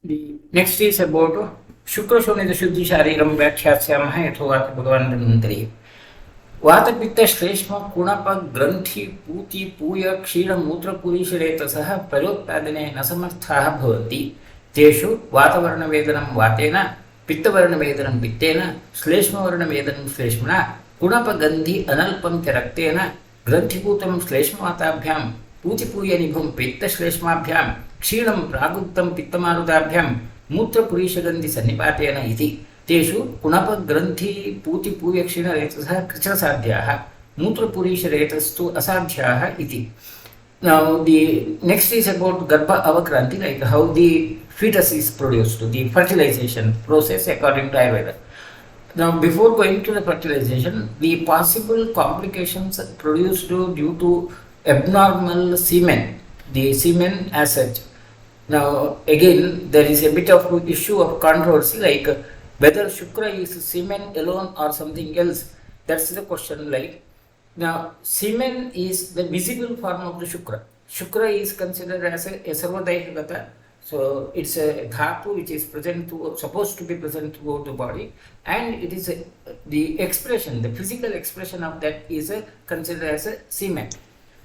The next is about Shukrashonitasharira व्याख्यास्यामः यथोवाक्य भगवान् वातपित्तश्लेष्म कुणप ग्रन्थि पूति पूय क्षीणमूत्रपुरीशरेतसः फलोत्पादने न समर्थाः भवन्ति तेषु वातवर्णवेदनं वातेन पित्तवर्णवेदनं पित्तेन श्लेष्मवर्णवेदनं श्लेष्मणा कुणपगन्धि अनल्पं च रक्तेन ग्रन्थिपूतं श्लेष्मवाताभ्यां पूतिपूयनिभुं पित्तश्लेष्माभ्यां क्षीणं प्रागुक्तं पित्तमारुताभ्यां मूत्रपुरीशगन्धिसन्निपातेन इति तेषु कुणपग्रन्थि पूतिपूयक्षीणरेतसः कृशसाध्याः मूत्रपुरीशरेतस्तु असाध्याः इति. Now the next is about Garbha Avakranti, like how the fetus is produced, the fertilization process according to Ayurveda. Now before going to the fertilization, the possible complications produced due to abnormal semen, the semen as such. Now again there is a bit of issue of controversy, like whether Shukra is semen alone or something else. That's the question. Like now, semen is the visible form of the Shukra. Shukra is considered as a sarvadaihagata. So it's a dhatu which is supposed to be present throughout the body, and it is the expression, the physical expression of that is considered as a semen.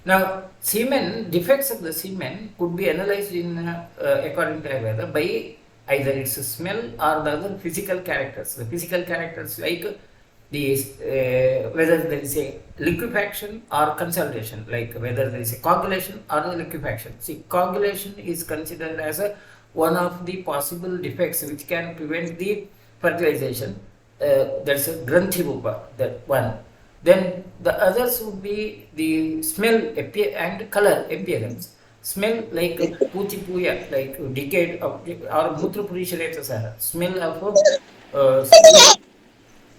Now, semen, defects of the semen could be analyzed in according to Ayurveda by either its smell or the other physical characters. The physical characters like whether there is a liquefaction or consolidation, like whether there is a coagulation or a liquefaction. See, coagulation is considered as one of the possible defects which can prevent the fertilization. That's a granthi rupa, that one. Then the others would be the smell and color appearance. Smell like puti puya, like decayed object, or mutrapurisharetasah, smell of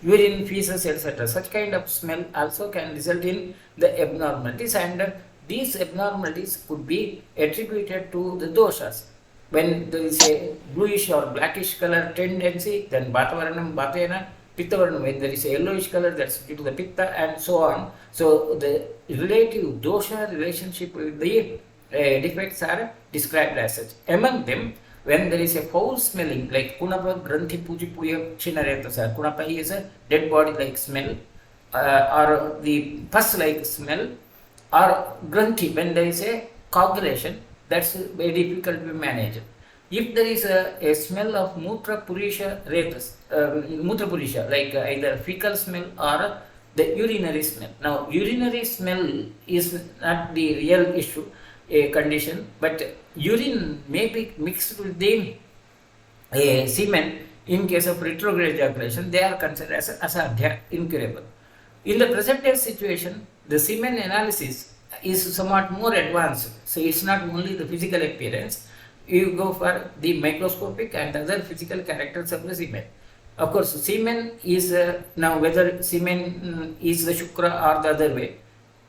urine, feces, etc. Such kind of smell also can result in the abnormalities, and these abnormalities could be attributed to the doshas. When there is a bluish or blackish color tendency, then Vatavarnam Vatena, Pittavarnam, when there is a yellowish color, that's due to the Pitta, and so on. So the relative dosha relationship with the defects are described as such. Among them, when there is a foul smelling, like kunapa granthi puji puya kshinareta, kunapa is a dead body like smell, or the pus like smell, or granthi when there is a coagulation, that's very difficult to manage. If there is a smell of mutra purisha retas, like either fecal smell or the urinary smell. Now urinary smell is not the real issue, a condition, but urine may be mixed with the semen. In case of retrograde ejaculation, they are considered as asadhya, incurable. In the present day situation, the semen analysis is somewhat more advanced, so it's not only the physical appearance. You go for the microscopic and other physical characters of the semen. Of course, semen is now whether semen is the shukra or the other way.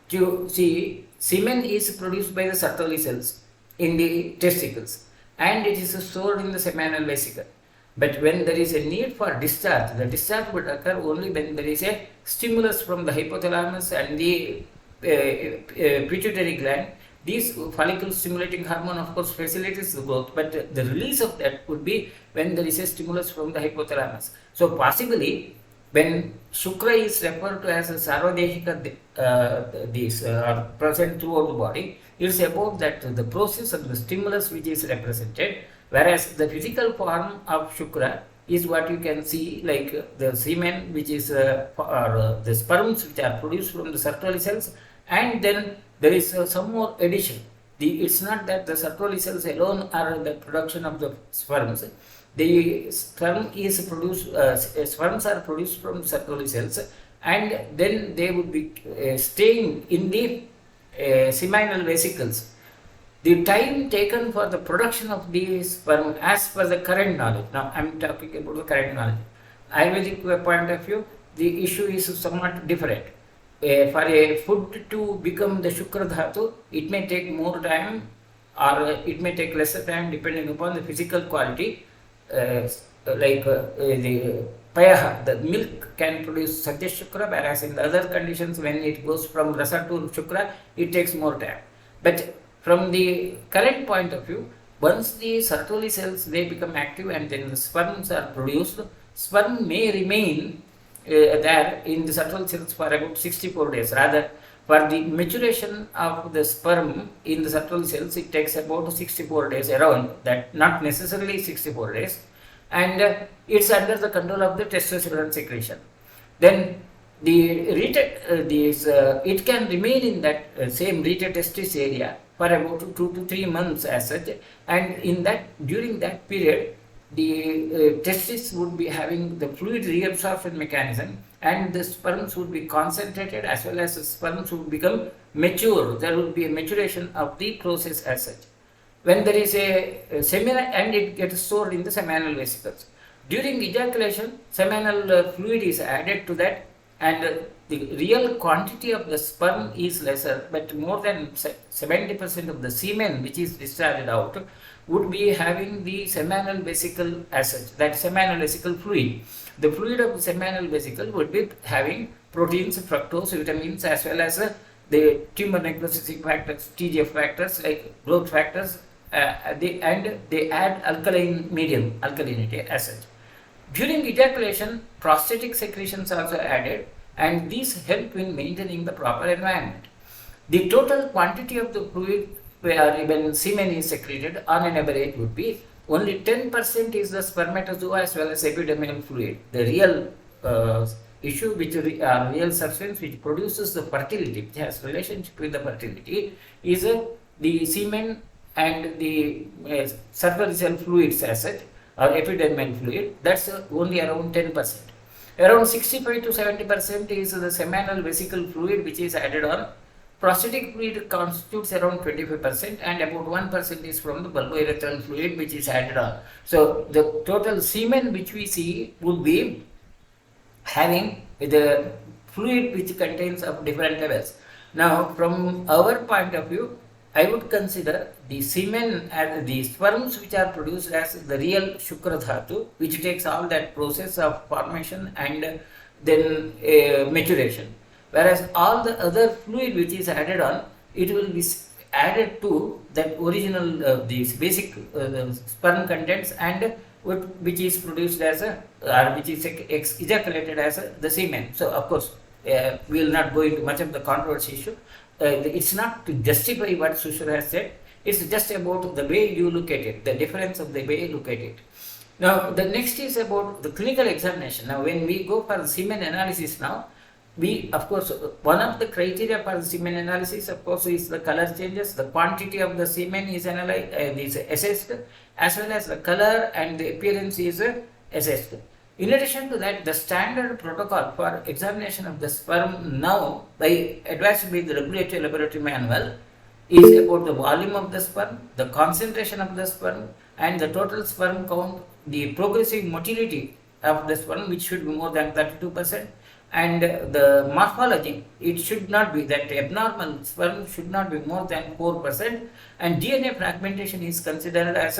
You see, semen is produced by the Sertoli cells in the testicles, and it is stored in the seminal vesicle. But when there is a need for discharge, the discharge would occur only when there is a stimulus from the hypothalamus and the pituitary gland. These follicle stimulating hormone, of course, facilitates the growth, but the release of that would be when there is a stimulus from the hypothalamus. So possibly, when Shukra is referred to as a sarvadehika, are present throughout the body, it is about that the process of the stimulus which is represented, whereas the physical form of Shukra is what you can see, like the semen, which is or the sperms which are produced from the Sertoli cells, and then there is some more addition. It's not that the Sertoli cells alone are the production of the sperms. The sperms are produced from Sertoli cells, and then they would be staying in the seminal vesicles. The time taken for the production of the sperm, as per the current knowledge, now I am talking about the current knowledge, Ayurvedic point of view, the issue is somewhat different. For a food to become the Shukra Dhatu, it may take more time or it may take lesser time depending upon the physical quality. The payaha, the milk can produce Satya Shukra, whereas in the other conditions, when it goes from Rasa to Shukra, it takes more time. But from the current point of view, once the Sertoli cells they become active and then the sperms are produced, sperm may remain there in the Sertoli cells for about 64 days. Rather, for the maturation of the sperm in the Sertoli cells, it takes about 64 days around, that not necessarily 64 days, and it's under the control of the testosterone secretion. Then the it can remain in that same rete testis area for about 2 to 3 months as such, and in that during that period the testis would be having the fluid reabsorption mechanism, and the sperms would be concentrated as well as the sperms would become mature. There would be a maturation of the process as such. When there is a seminal, and it gets stored in the seminal vesicles. During ejaculation, seminal fluid is added to that, and the real quantity of the sperm is lesser, but more than 70% of the semen which is discharged out would be having the seminal vesicle as such, that seminal vesicle fluid. The fluid of the seminal vesicle would be having proteins, fructose, vitamins, as well as the tumor necrosis factors, TGF factors like growth factors, and they add alkaline medium, alkalinity as such. During ejaculation, prostatic secretions are also added, and these help in maintaining the proper environment. The total quantity of the fluid when semen is secreted on an average would be only 10% is the spermatozoa as well as epidermal fluid. The real issue, which real substance which produces the fertility, which has relationship with the fertility, is the semen and the cervical fluids as such, or epidermal fluid. That's only around 10%. Around 65 to 70% is the seminal vesicle fluid which is added on. Prostatic fluid constitutes around 25%, and about 1% is from the bulbourethral fluid which is added on. So the total semen which we see would be having the fluid which contains of different levels. Now, from our point of view, I would consider the semen and the sperms which are produced as the real Shukradhatu, which takes all that process of formation and then maturation. Whereas all the other fluid which is added on, it will be added to that original these basic sperm contents, and which is produced as or which is ejaculated as the semen. So of course we will not go into much of the controversy issue. It's not to justify what Sushra has said, it's just about the way you look at it, the difference of the way you look at it. Now the next is about the clinical examination. Now when we go for the semen analysis now, we of course, one of the criteria for the semen analysis of course is the color changes. The quantity of the semen is analyzed, is assessed, as well as the color and the appearance is assessed. In addition to that, the standard protocol for examination of the sperm now, by advised by the WHO laboratory manual, is about the volume of the sperm, the concentration of the sperm, and the total sperm count, the progressive motility of the sperm, which should be more than 32%, and the morphology, it should not be that abnormal sperm should not be more than 4%, and DNA fragmentation is considered as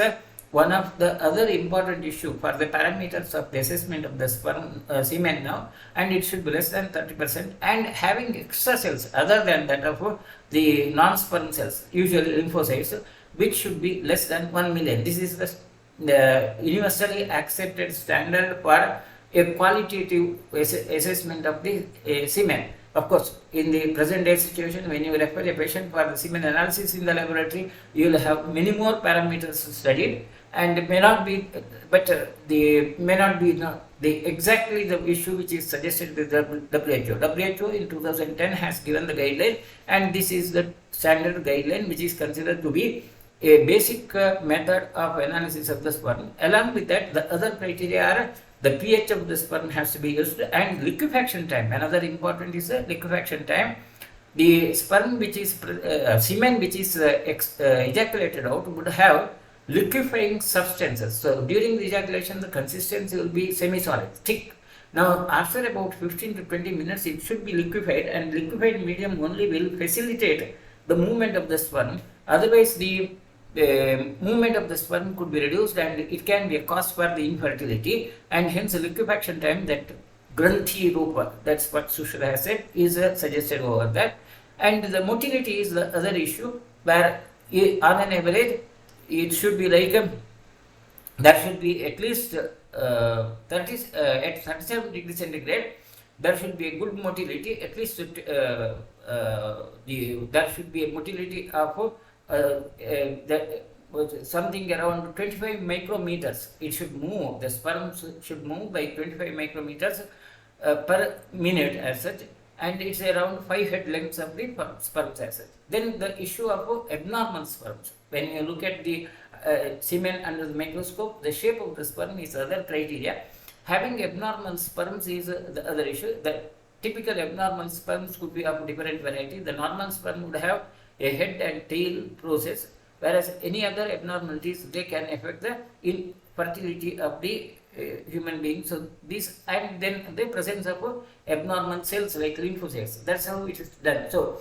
one of the other important issue for the parameters of the assessment of the sperm semen now, and it should be less than 30%, and having extra cells other than that of the non-sperm cells, usually lymphocytes, which should be less than 1 million. This is the universally accepted standard for a qualitative assessment of the semen. Of course, in the present day situation, when you refer a patient for the semen analysis in the laboratory, you will have many more parameters studied, and may not be, but may not be the exactly the issue which is suggested with the WHO. WHO in 2010 has given the guideline, and this is the standard guideline which is considered to be a basic method of analysis of the sperm. Along with that, the other criteria are the pH of the sperm has to be used, and liquefaction time. Another important is the liquefaction time. The sperm which is semen which is ejaculated out would have liquefying substances. So during the ejaculation, the consistency will be semi-solid, thick. Now after about 15 to 20 minutes, it should be liquefied, and liquefied medium only will facilitate the movement of the sperm. Otherwise, the movement of the sperm could be reduced, and it can be a cause for the infertility, and hence the liquefaction time, that Granthi Rupa, that's what Sushra has said, is suggested over that. And the motility is the other issue, where on an average it should be like there should be at least 30 at 37 degrees centigrade. There should be a good motility, at least there should be a motility of that something around 25 micrometers. It should move, the sperm should move by 25 micrometers per minute as such, and it's around 5 head lengths of the sperms as such. Then the issue of abnormal sperms. When you look at the semen under the microscope, the shape of the sperm is other criteria. Having abnormal sperms is the other issue. The typical abnormal sperms could be of different variety. The normal sperm would have a head and tail process, whereas any other abnormalities, they can affect the infertility of the human being. So this, and then the presence of abnormal cells like lymphocytes. That's how it is done. So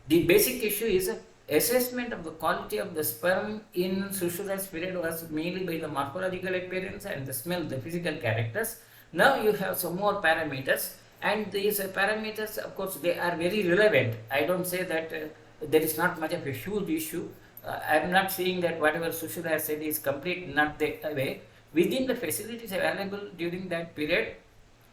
the basic issue is assessment of the quality of the sperm in Sushrutar's period was mainly by the morphological appearance and the smell, the physical characters. Now you have some more parameters, and these parameters, of course, they are very relevant. I don't say that there is not much of a huge issue. I am not saying that whatever Sushruta has said is complete, not the way. Within the facilities available during that period,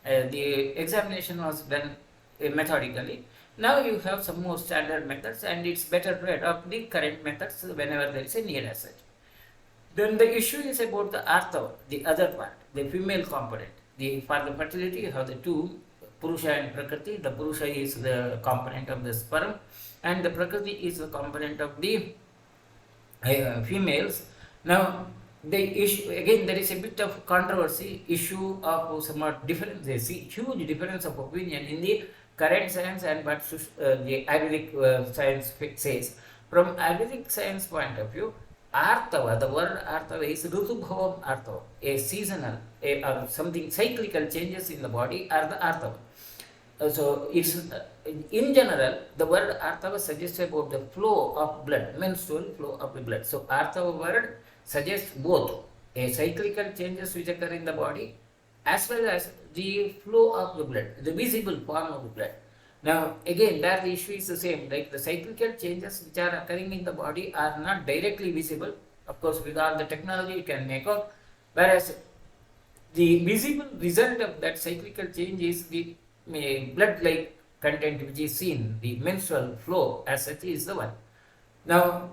the examination was done methodically. Now you have some more standard methods, and it's better to adopt the current methods whenever there is a need as such. Then the issue is about the artha, the other part, the female component. For the fertility, you have the two, Purusha and Prakriti. The Purusha is the component of the sperm, and the Prakriti is the component of the females. Now, the issue, again, there is a bit of controversy, issue of somewhat difference, a huge difference of opinion in the current science and what the Ayurvedic science says. From Ayurvedic science point of view, Artava, the word Artava is Rutubhavam Artava, a seasonal, or something cyclical changes in the body are the Artava. So it's in general, the word Artava suggests about the flow of blood, menstrual flow of the blood. So Artava word suggests both a cyclical changes which occur in the body as well as the flow of the blood, the visible form of the blood. Now again, there the issue is the same, like the cyclical changes which are occurring in the body are not directly visible. Of course, with all the technology you can make out, whereas the visible result of that cyclical change is the blood-like content which is seen, the menstrual flow as such is the one. Now,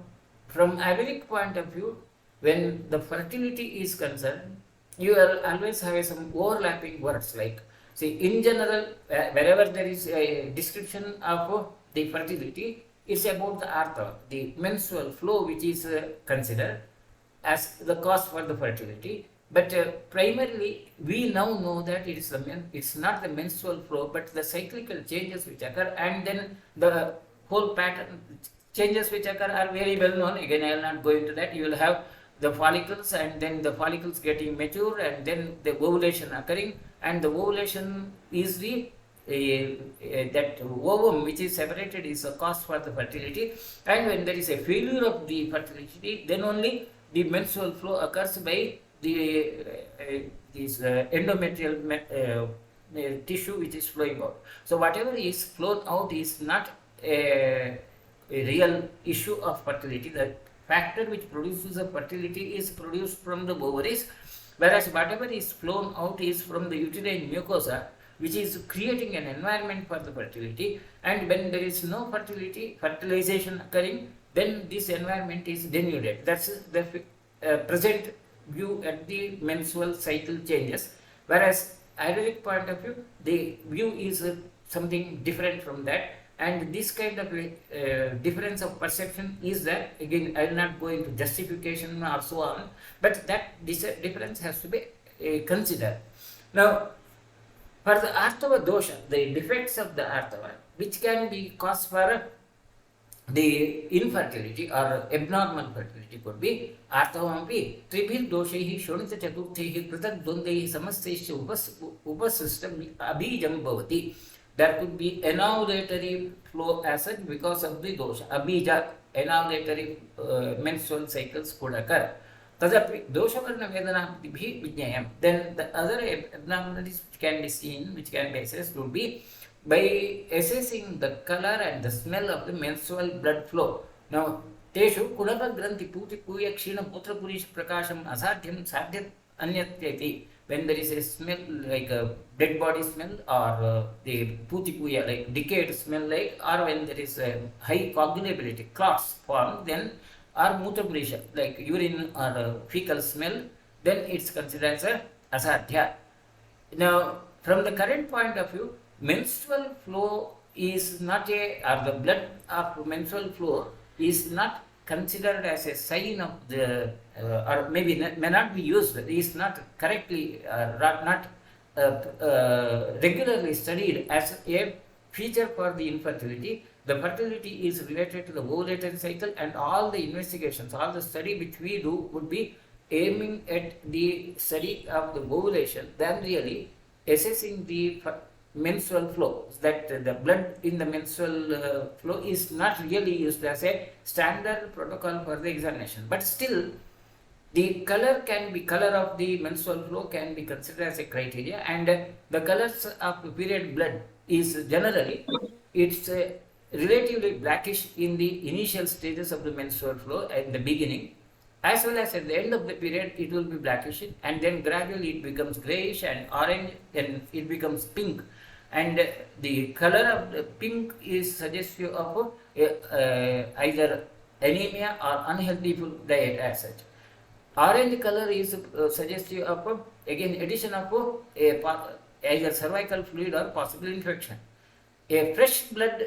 from Ayurvedic point of view, when the fertility is concerned, you will always have some overlapping words like, see, in general, wherever there is a description of the fertility, it's about the artha, the menstrual flow which is considered as the cause for the fertility. But primarily, we now know that it's not the menstrual flow, but the cyclical changes which occur, and then the whole pattern changes which occur are very well known. Again, I will not go into that. You will have the follicles, and then the follicles getting mature, and then the ovulation occurring, and the ovulation is the that ovum which is separated is a cause for the fertility, and when there is a failure of the fertility, then only the menstrual flow occurs by the endometrial tissue which is flowing out. So whatever is flown out is not a real issue of fertility. The factor which produces the fertility is produced from the ovaries, whereas whatever is flown out is from the uterine mucosa, which is creating an environment for the fertility. And when there is no fertilization occurring, then this environment is denuded. That's the present view at the menstrual cycle changes, whereas Ayurvedic point of view, the view is something different from that, and this kind of difference of perception is that, again, I will not go into justification or so on, but that difference has to be considered. Now, for the Artava dosha, the defects of the Artava, which can be cause for the infertility or abnormal fertility, could be Artavampi, Tribhir Doshaihi, Shonita Chaturthehi, Pratak Dundaihi, Samastheshi Upasystem Abhijam Bhavati. There could be anovulatory flow as such because of the dosha. Abhija, anovulatory menstrual cycles could occur. Tadapi doshavarna vedana bhi vijnayam. Then the other abnormalities which can be seen, which can be assessed, would be by assessing the color and the smell of the menstrual blood flow. Now, तेषु कुणपग्रन्थि पूतिपूय क्षीणमूत्रपुरीश प्रकाशम् असाध्यं साध्यत् अन्यत्येति. When there is a smell like a dead body smell, or the putipuya like decayed smell, like, or when there is a high coagulability, clots form, then, or mutrapurisha like urine or fecal smell, then it's considered as a asadhya. Now, from the current point of view, menstrual flow is not a, or the blood of menstrual flow is not considered as a sign of the, or maybe may not be used, is not correctly, not regularly studied as a feature for the infertility. The fertility is related to the ovulatory cycle, and all the investigations, all the study which we do would be aiming at the study of the ovulation than really assessing the menstrual flow. That the blood in the menstrual flow is not really used as a standard protocol for the examination. But still, the color of the menstrual flow can be considered as a criteria, and the colors of period blood is generally, it's relatively blackish in the initial stages of the menstrual flow at the beginning, as well as at the end of the period it will be blackish, and then gradually it becomes grayish and orange, then it becomes pink, and the color of the pink is suggestive of either anemia or unhealthy food diet as such. Orange color is suggestive of again addition of either cervical fluid or possible infection. A fresh blood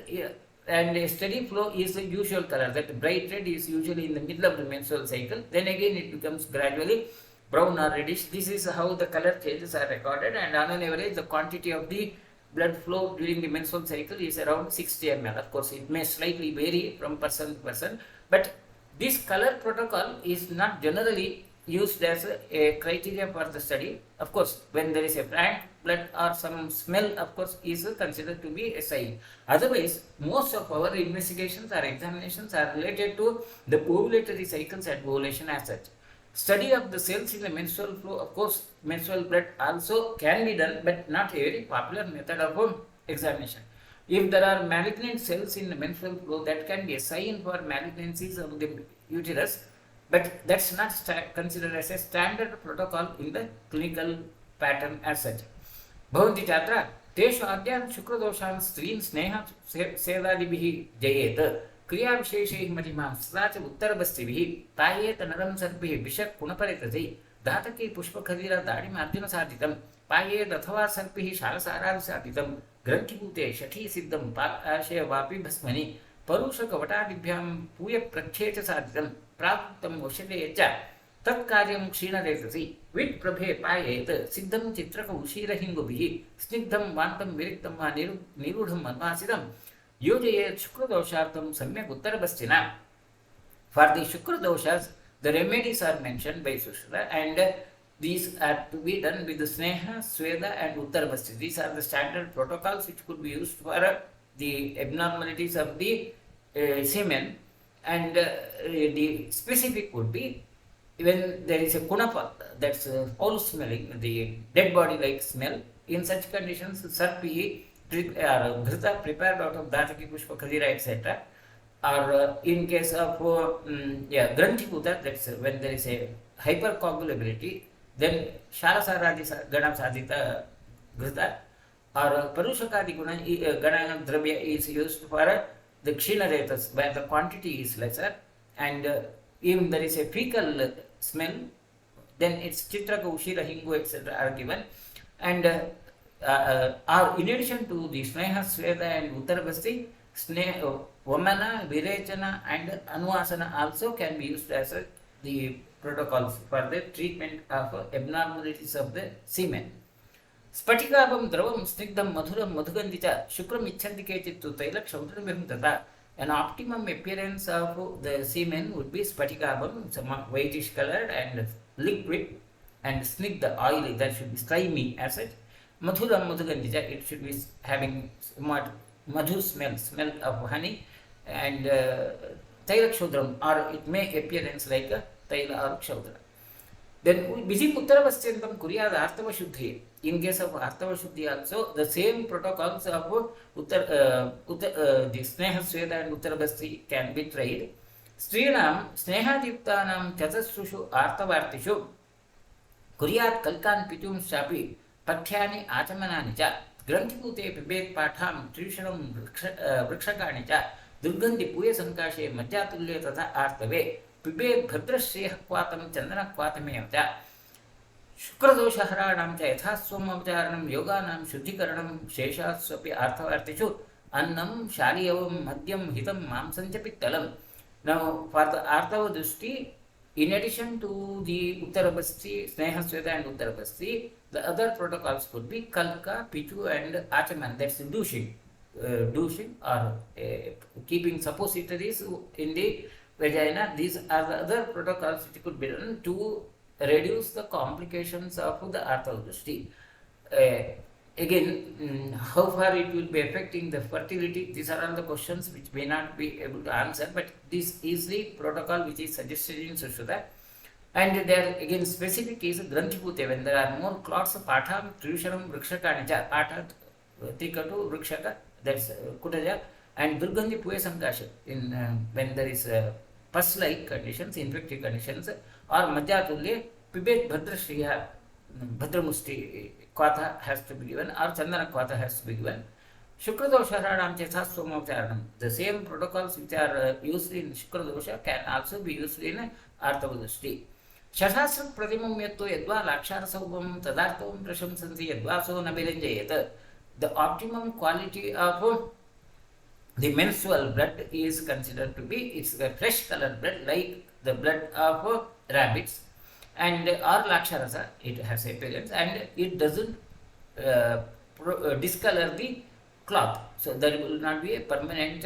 and a steady flow is the usual color. That bright red is usually in the middle of the menstrual cycle. Then again it becomes gradually brown or reddish. This is how the color changes are recorded, and on an average the quantity of the blood flow during the menstrual cycle is around 60 ml. Of course, it may slightly vary from person to person, but this color protocol is not generally used as a criteria for the study. Of course, when there is a frank blood or some smell, of course, is considered to be a sign. Otherwise, most of our investigations or examinations are related to the ovulatory cycles and ovulation as such. Study of the cells in the menstrual flow, of course, menstrual blood also can be done, but not a very popular method of examination. If there are malignant cells in the menstrual flow, that can be a sign for malignancies of the uterus, but that's not considered as a standard protocol in the clinical pattern as such. भवन्ति छात्रा तेषु अद्यान् शुक्रदोषान् स्त्रीन् स्नेहसेदादिभिः जयेत् क्रियाविशेषैः मतिमां सदा च उत्तरबस्तिभिः तायेत नरं सर्पिः विषक् कुणपरितजै दातकी पुष्पखदिर दाडिमार्जुनसाधितं पायेत् अथवा सर्पिः शालसारादिसाधितं ग्रन्थिभूते शठी सिद्धं पाशे वापि भस्मनि परुषकवटादिभ्यां पूयप्रच्छेच साधितं प्राप्तं वशते च तत्कार्यं क्षीणरेतसि विप्रभे पायेत् सिद्धं चित्रकौशीरहिङ्गुभिः स्निग्धं वान्तं विरिक्तं वा निरूढं मन्वासितं योजयेत् शुक्रदोषार्थं सम्यक् उत्तरबस्तिना. For the shukra doshas, the remedies are mentioned by Sushruta, and these are to be done with the sneha, sweda and uttarabasti. These are the standard protocols which could be used for the abnormalities of the semen, and the specific would be when there is a kunapa, that's foul smelling, the dead body like smell. In such conditions, sarpi ghrita prepared out of dataki pushpa khadira etc. Or in case of granthikuta, that's when there is a hypercoagulability, then sharasaradi gana sadhita ghrita, or parushakadi gana dravya is used for the kshinaretas where the quantity is lesser, and if there is a fecal smell, then its chitraka, ushira, hingu etc. are given, and in addition to the sneha, sweda and uttarabasti, vamana, virechana and anuvasana also can be used as the protocols for the treatment of abnormalities of the semen. Spatikabam dravam snigdam madhuram madhugandita shukram icchanti kechittu tailakshamdram tata. An optimum appearance of the semen would be spatikabam, some whitish colored and liquid, and snigdha, oily, that should be slimy as such. Madhuram madhugandita, it should be having madhu smell of honey, and tailakshodram, or it may appearance like a taila or kshodra. Then Vijim Uttaravastyandam Kuryad Artava Shuddhi. In case of Artava Shuddhi also, the same protocols of the Sneha, Sweda and Uttarabasti can be tried. स्त्रीणां स्नेहादीप्तानां चतस्रुषु आर्तवार्तिषु कुर्यात् कल्कान् पितुंश्चापि पथ्यानि आचमनानि च ग्रन्थिभूते पिबेत् पाठां त्रिषणं वृक्षकाणि च दुर्गन्धिपूयसङ्काशे मज्जातुल्ये तथा आर्तवे पिबेत् भद्रश्रेयः क्वातं चन्दनक्वातमेव च शुक्रदोषहराणां च यथा स्वोपचारणं योगानां शुद्धिकरणं शेषास्वपि आर्थवार्तिषु अन्नं शालीयवं मद्यं हितं मांसं च पित्तलं. Now, for the Arthava Drishti, in addition to the Uttarabasti, Snehasweta and Uttarabasti, the other protocols could be Kalka, Pichu and Achaman, that's douching. Douching or keeping suppositories in the vagina. These are the other protocols which could be done to reduce the complications of the Arthava Drishti. Again, how far it will be affecting the fertility, these are all the questions which may not be able to answer, but this is the protocol which is suggested in Sushruta. And there again specific is Granthipute, when there are more clots of Patham, Trivsharam, Vrikshaka, Patha, Tikatu, Vrikshaka, that's Kutaja, and Durgandhi Puyasankasha, in when there is pus-like conditions, infective conditions, or Madhyatulye, Pibet Bhadra Shriya, Bhadramusti Kwatha has to be given, or Chandana Kwatha has to be given. Shukradosharanam Chetha Somavcharanam. The same protocols which are used in Shukradosha can also be used in Arthavadashti. Shashasra Pratimam Yatto Yadva Lakshara Saubam Tadartavam Prashamsansi Yadvaso Nabiranjayat. The optimum quality of the menstrual blood is considered to be it's a fresh colored blood like the blood of rabbits, and or laksharasa, it has appearance and it doesn't discolor the cloth. So there will not be a permanent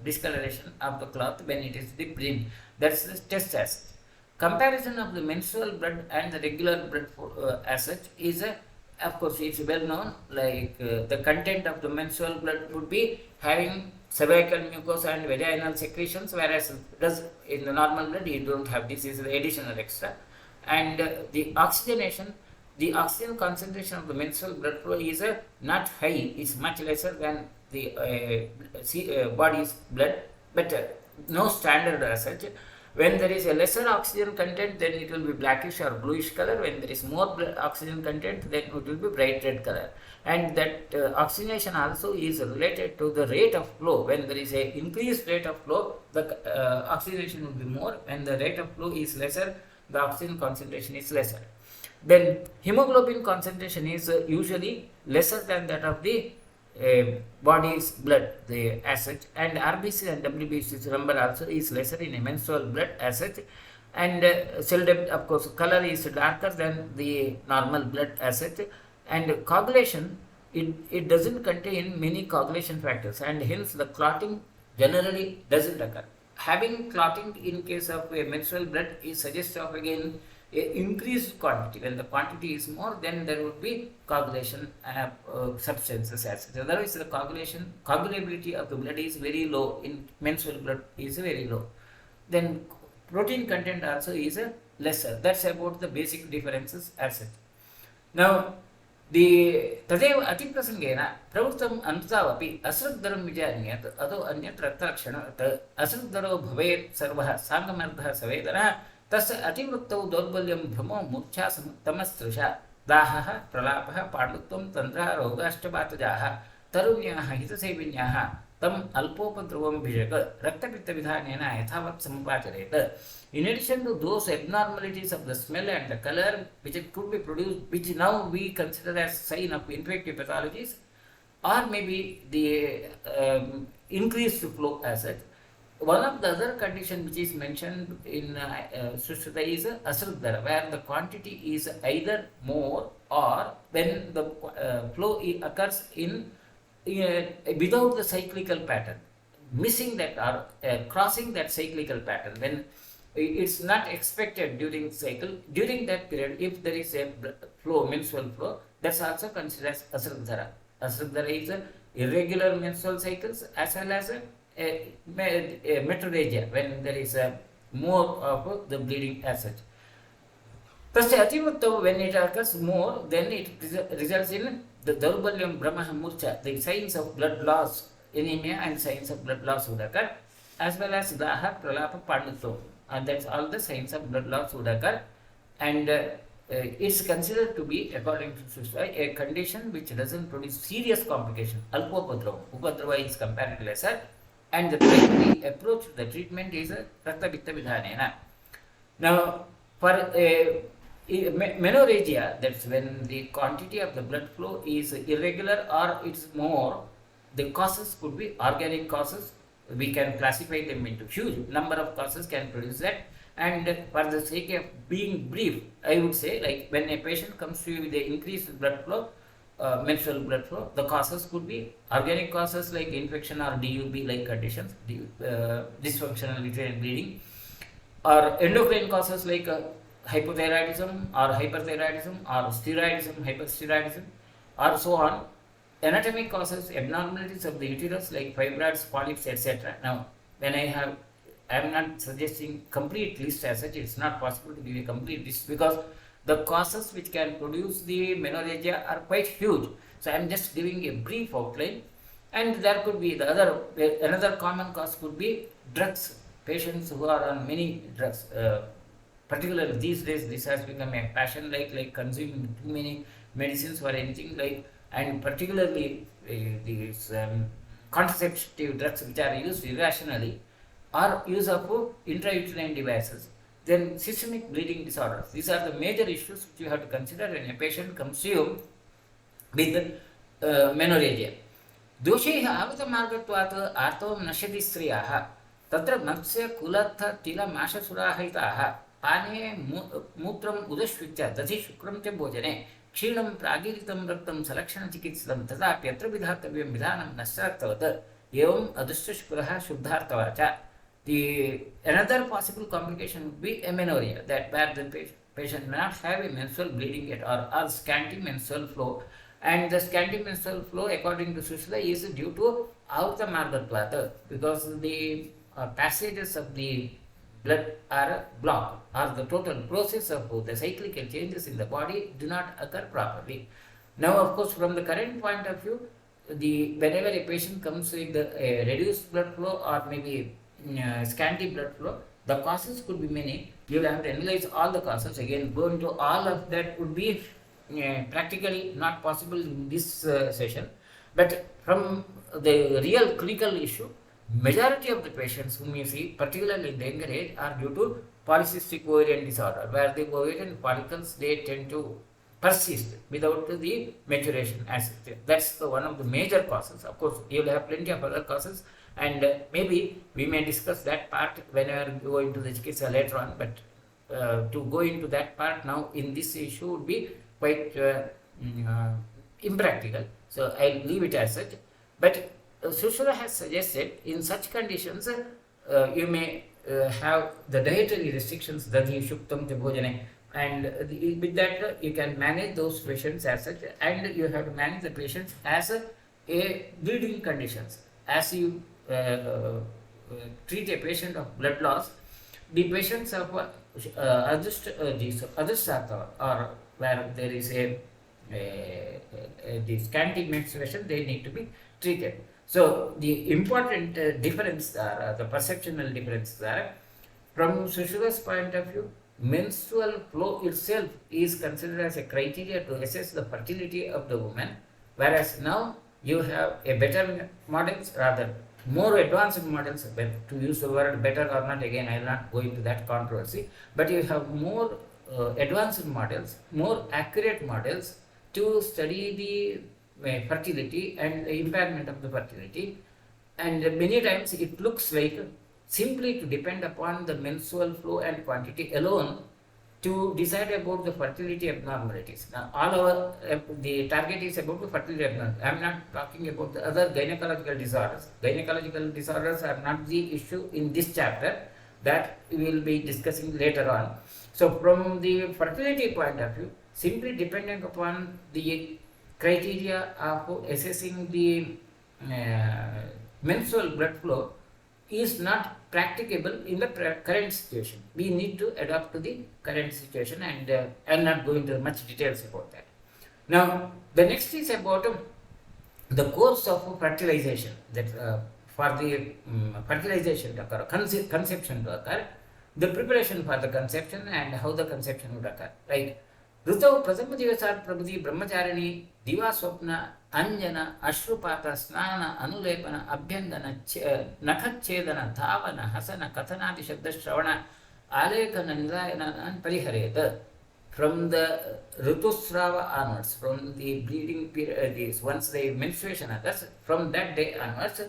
discoloration of the cloth when it is dipped in. That's the test acid. Comparison of the menstrual blood and the regular blood as such is of course it's well known, like the content of the menstrual blood would be having cervical mucosa and vaginal secretions, whereas does in the normal blood you don't have this, is the additional extra. And the oxygenation, the oxygen concentration of the menstrual blood flow is not high, it's much lesser than the body's blood, but no standard as such. When there is a lesser oxygen content, then it will be blackish or bluish color. When there is more oxygen content, then it will be bright red color. And that oxygenation also is related to the rate of flow. When there is a increased rate of flow, the oxygenation will be more. When the rate of flow is lesser, the oxygen concentration is lesser. Then hemoglobin concentration is usually lesser than that of the body's blood, the as such, and RBC and WBC's number also is lesser in a menstrual blood as such, and cell depth, of course, color is darker than the normal blood as such, and coagulation, it doesn't contain many coagulation factors, and hence the clotting generally doesn't occur. Having clotting in case of a menstrual blood is suggestive of again increased quantity. When the quantity is more, then there would be coagulation substances as such. Otherwise, the coagulability of the blood is very low. In menstrual blood is very low. Then protein content also is lesser. That's about the basic differences as such. Now, the तदेव अतिप्रसंगेन प्रवृत्तम् अनुतावपि असृग्धरं विचार्येत अतो अन्यत्र रक्तलक्षणं असृग्धरो भवेत् सर्वः साङ्गमर्धः सवेदनः तस्य अतिवृत्तौ दौर्बल्यं भ्रमो मूर्छा तमस्त्रिषा दाहः प्रलापः पाण्डुत्वं तन्द्रः रोगाश्चपातजाः तरुण्याः हितसेविन्याः तम अल्पोपद्रवं भिषक रक्तपित्तविधानेन यथावत् समुपाचरेत. In addition to those abnormalities of the smell and the color which it could be produced, which now we consider as sign of infective pathologies, or maybe the increased flow as such. One of the other conditions which is mentioned in Sushruta is asrugdara, where the quantity is either more or when the flow occurs in without the cyclical pattern, missing that or crossing that cyclical pattern, when it's not expected during cycle, during that period, if there is a flow, menstrual flow, that's also considered as asrugdara. Asrugdara is irregular menstrual cycles as well as a metrorrhagia, when there is more of the bleeding as such. Tasya ativruttau, when it occurs more, then it results in the Daurbalyam Brahma Murcha, the signs of blood loss, anemia and signs of blood loss would occur. as well as Daha, Pralapa, Panditho. And that's all the signs of blood loss would occur. And it's considered to be, according to Sushma, a condition which doesn't produce serious complication. Alpopadrava. Upadrava is comparatively lesser. And the primary approach to the treatment is Rakta Pitta Vidhanena. Now, for menorrhagia, that's when the quantity of the blood flow is irregular or it's more, the causes could be organic causes. We can classify them into huge number of causes can produce that. And for the sake of being brief, I would say, like when a patient comes to you with the increased blood flow, menstrual blood flow, the causes could be organic causes like infection or DUB like conditions, dysfunctional uterine bleeding, or endocrine causes like hypothyroidism or hyperthyroidism or steroidism, hypersteroidism, or so on. Anatomic causes abnormalities of the uterus like fibroids, polyps, etc. Now, when I am not suggesting complete list as such. It's not possible to give a complete list because the causes which can produce the menorrhagia are quite huge. So I am just giving a brief outline, and there could be another common cause could be drugs. Patients who are on many drugs, particularly these days, this has become a passion, like consuming too many medicines or anything like, and particularly these contraceptive drugs which are used irrationally, or use of intrauterine devices. Then systemic bleeding disorders. These are the major issues which you have to consider when a patient comes to you with menorrhagia. दोषैः आवतमार्गत्वात् आर्तवं नश्यति स्त्रियः तत्र मत्स्य कुलत्थ तिलमाशसुराहिताः पाने मूत्रम् उदश्विच्य दधि शुक्रं च भोजने क्षीणं प्रागीरितं रक्तं सलक्षणचिकित्सितं तथाप्यत्र विधातव्यं विधानं नश्यरक्तवत् एवम् अदुष्टशुक्रः शुद्धार्थवा च. Another possible complication would be amenorrhea, that where the patient may not have a menstrual bleeding yet or scanty menstrual flow, and the scanty menstrual flow according to Sushla is due to Avtamargatvat, because the passages of the blood are blocked, or the total process of the cyclical changes in the body do not occur properly. Now, of course, from the current point of view, whenever a patient comes with a reduced blood flow or maybe scanty blood flow, the causes could be many. You will have to analyze all the causes. Again, go into all of that would be practically not possible in this session. But from the real clinical issue, majority of the patients whom you see, particularly in the younger age, are due to polycystic ovarian disorder, where the ovarian follicles, they tend to persist without the maturation as that's one of the major causes. Of course, you will have plenty of other causes, and maybe we may discuss that part whenever we go into the chikitsa later on, but to go into that part now in this issue would be quite impractical, so I'll leave it as such. But Sushra has suggested in such conditions you may have the dietary restrictions, dadhi shuktam te bhojane, and with that you can manage those patients as such, and you have to manage the patients as a bleeding conditions. As you treat a patient of blood loss, the patients of adushtata, or where there is the scanty menstruation, they need to be treated. So the important difference are, the perceptual differences are, from Sushru's point of view, menstrual flow itself is considered as a criteria to assess the fertility of the woman, whereas now you have a better models, rather more advanced models, to use the word better or not, again I will not go into that controversy, but you have more advanced models, more accurate models to study the fertility and the impairment of the fertility, and many times it looks like simply to depend upon the menstrual flow and quantity alone to decide about the fertility abnormalities. Now, all the target is about the fertility abnormalities. I am not talking about the other gynecological disorders. Gynecological disorders are not the issue in this chapter, that we will be discussing later on. So, from the fertility point of view, simply depending upon the criteria of assessing the menstrual blood flow is not practicable in the current situation. We need to adapt to the current situation, and I will not go into much details about that. Now, the next is about the course of fertilization, that for the fertilization to occur, conception to occur, the preparation for the conception and how the conception would occur. Like Ritau Prasama Divasat Prabhuti Brahmacharini Diva Swapna Anjana Ashrupata Snana Anulepana Abhyangana Nakachedana Dhavana Hasana Kathanati Shabda Shravana Alekana Nirayana and Parihareta. From the Ritusrava onwards, from the bleeding period, once the menstruation occurs, from that day onwards,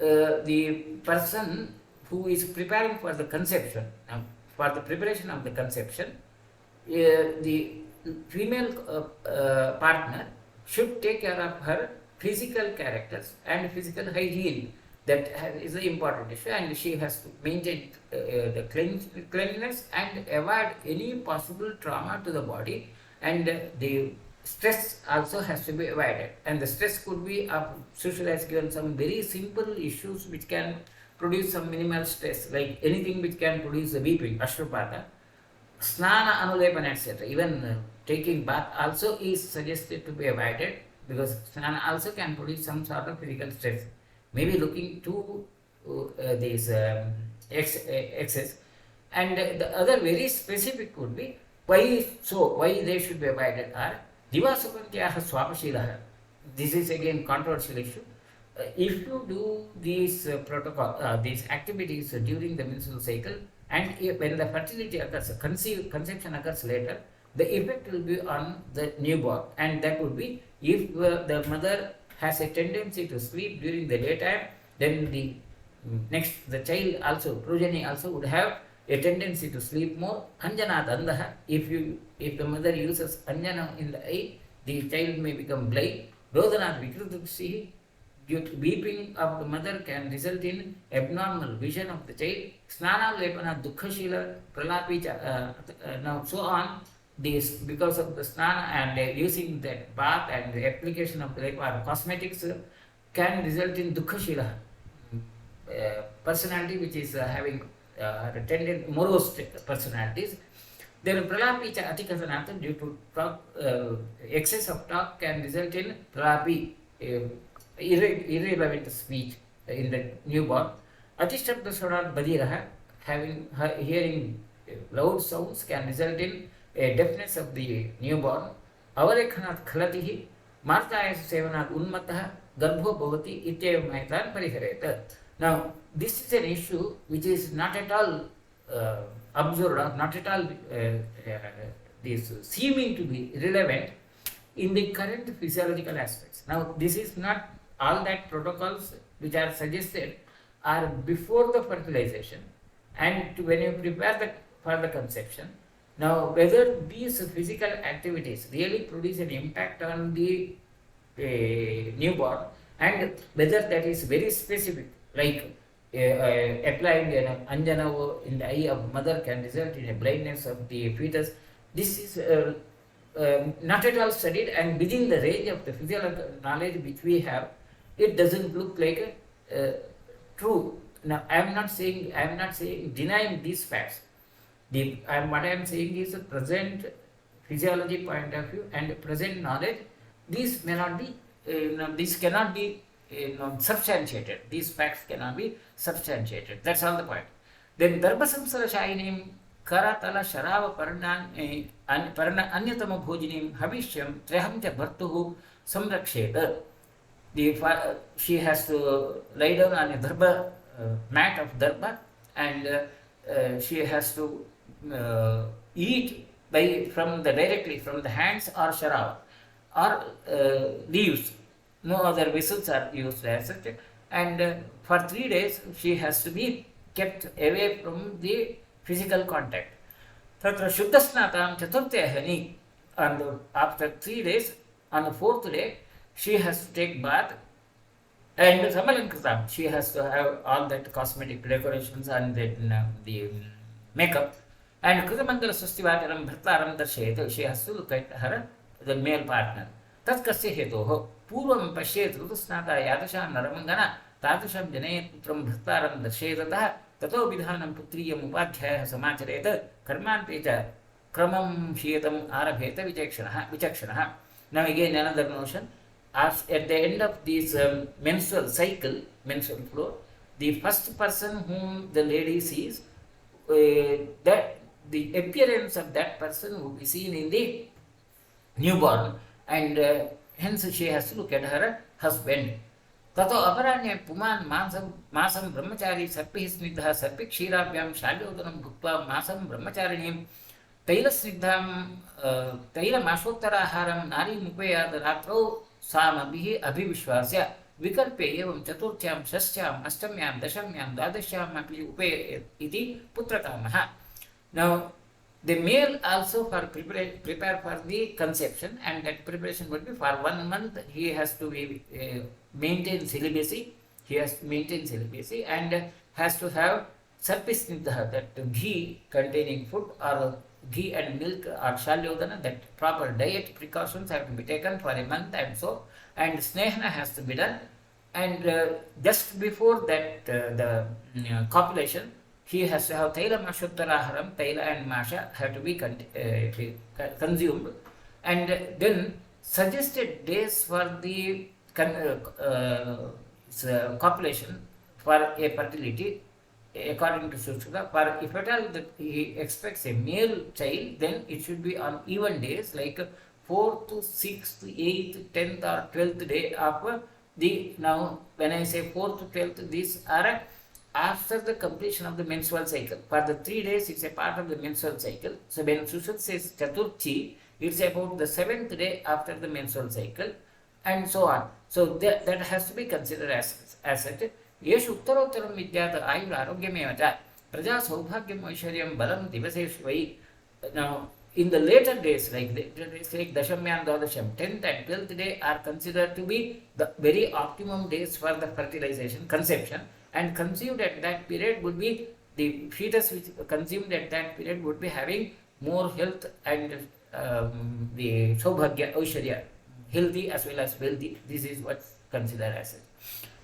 the person who is preparing for the conception, for the preparation of the conception, the female partner should take care of her physical characters and physical hygiene. That is the important issue, and she has to maintain the cleanliness and avoid any possible trauma to the body, and the stress also has to be avoided. And the stress could be, Sushil has given some very simple issues which can produce some minimal stress, like anything which can produce a weeping, Ashrupata, Snana Anulepana, etc. Even taking bath also is suggested to be avoided, because Snana also can produce some sort of physical stress. Maybe looking to these excess. And the other very specific would be why they should be avoided are Divasukantyaha Swapashilaha. This is again controversial issue. If you do these these activities during the menstrual cycle, and when the fertility occurs, conception occurs later, the effect will be on the newborn, and that would be if the mother has a tendency to sleep during the daytime, then the child also, progeny also would have a tendency to sleep more. Anjana dandaha, if the mother uses anjana in the eye, the child may become blind. Rodanat vikrutuksihi, weeping of the mother can result in abnormal vision of the child. Snana lepana dukkhashila pralapi now so on. This, because of the snana and using that bath and the application of the cosmetics can result in dukkhashila, personality which is having attendant morose personalities. Then pralapicha atikathanatha, due to talk, excess of talk can result in pralapi, irrelevant speech in the newborn. Atishabda swarat badiraha, hearing loud sounds can result in a deafness of the newborn. Avarekhanat khalatihi, martayas sevanat unmataha, garbho bhavati ityevam maitan parihareta. Now, this is an issue which is not at all observed, not at all this seeming to be relevant in the current physiological aspects. Now, this is not all that protocols which are suggested are before the fertilization and when you prepare for the conception. Now, whether these physical activities really produce an impact on the newborn, and whether that is very specific, like applying an anjana in the eye of mother can result in a blindness of the fetus. This is not at all studied, and within the range of the physiological knowledge which we have, it doesn't look like true. Now, I am not saying denying these facts. What I am saying is a present physiology point of view and present knowledge. These may not be, these cannot be substantiated. These facts cannot be substantiated. That's all the point. Then Darbha Samsara Shayinim Karatala Sharava Parna Anyatama Bhojinim Havishyam Trehamcha Bhartuhu Samraksheta. She has to lie down on a Darbha mat of Darbha, and she has to eat directly from the hands or sharava or leaves. No other vessels are used as such, and for 3 days she has to be kept away from the physical contact. Tatra Shuddhasnatam Chaturthahani, and after 3 days, on the 4th day, she has to take bath. And Samalankratam, she has to have all that cosmetic decorations and the makeup. And Kritamangala Sustivataram Bhartaram Darshayat, she has to look at the male partner. Tatkasya hetoho, Purvam Pashet Rutusnata Yadasha Naramangana, Tatasham Jane Putram Bhartaram Darshayatah, Tato Vidhanam Putriyam Upadhyaya Samachareta, Karman Pecha, Kramam Shietam Arabheta Vichakshana. Now again another notion. as at the end of this menstrual cycle, menstrual flow, the first person whom the lady sees, that the appearance of that person would be seen in the newborn, and hence she has to look at her husband. ततो अपराह्णे पुमान् मासं ब्रह्मचारी सर्पिः स्निग्धः सर्पि क्षीराभ्यां शाल्योदनं भुक्त्वा मासं ब्रह्मचारिणीं तैलस्निग्धां तैलमाशोत्तराहारं नारीमुपयाद रात्रौ सामभिः अभिविश्वास्य विकल्पे एवं चतुर्थ्यां षष्ठ्याम् अष्टम्यां दशम्यां द्वादश्याम् अपि उपेयेत् इति पुत्रकामः. Now the male also prepare for the conception, and that preparation would be for 1 month. He has to be maintain celibacy. He has to maintain celibacy and has to have sarpisnidha, that ghee containing food, or ghee and milk, or shalyodana, that proper diet precautions have to be taken for a month, and so, and snehana has to be done. And just before that the copulation, he has to have taila mashutaraharam, taila and masha have to be consumed, and then suggested days for the copulation for a fertility, according to Sushruta. For if at all that he expects a male child, then it should be on even days, like 4th, 6th, 8th, 10th or 12th day of the, now when I say 4th to 12th, these are after the completion of the menstrual cycle. For the 3 days, it's a part of the menstrual cycle. So when Sushruta says Chaturthi, it's about the 7th day after the menstrual cycle, and so on. So that has to be considered as such. Yeshu uttarottaram vidyat ayur arogyameva cha praja saubhagyam aishwaryam balam divaseshvai. Now, in the later days, like Dashamyam, Dwadasham, 10th and 12th day are considered to be the very optimum days for the fertilization, conception, and conceived at that period would be the fetus which consumed at that period would be having more health and the Saubhagya, Aishwarya, healthy as well as wealthy. This is what's considered as it.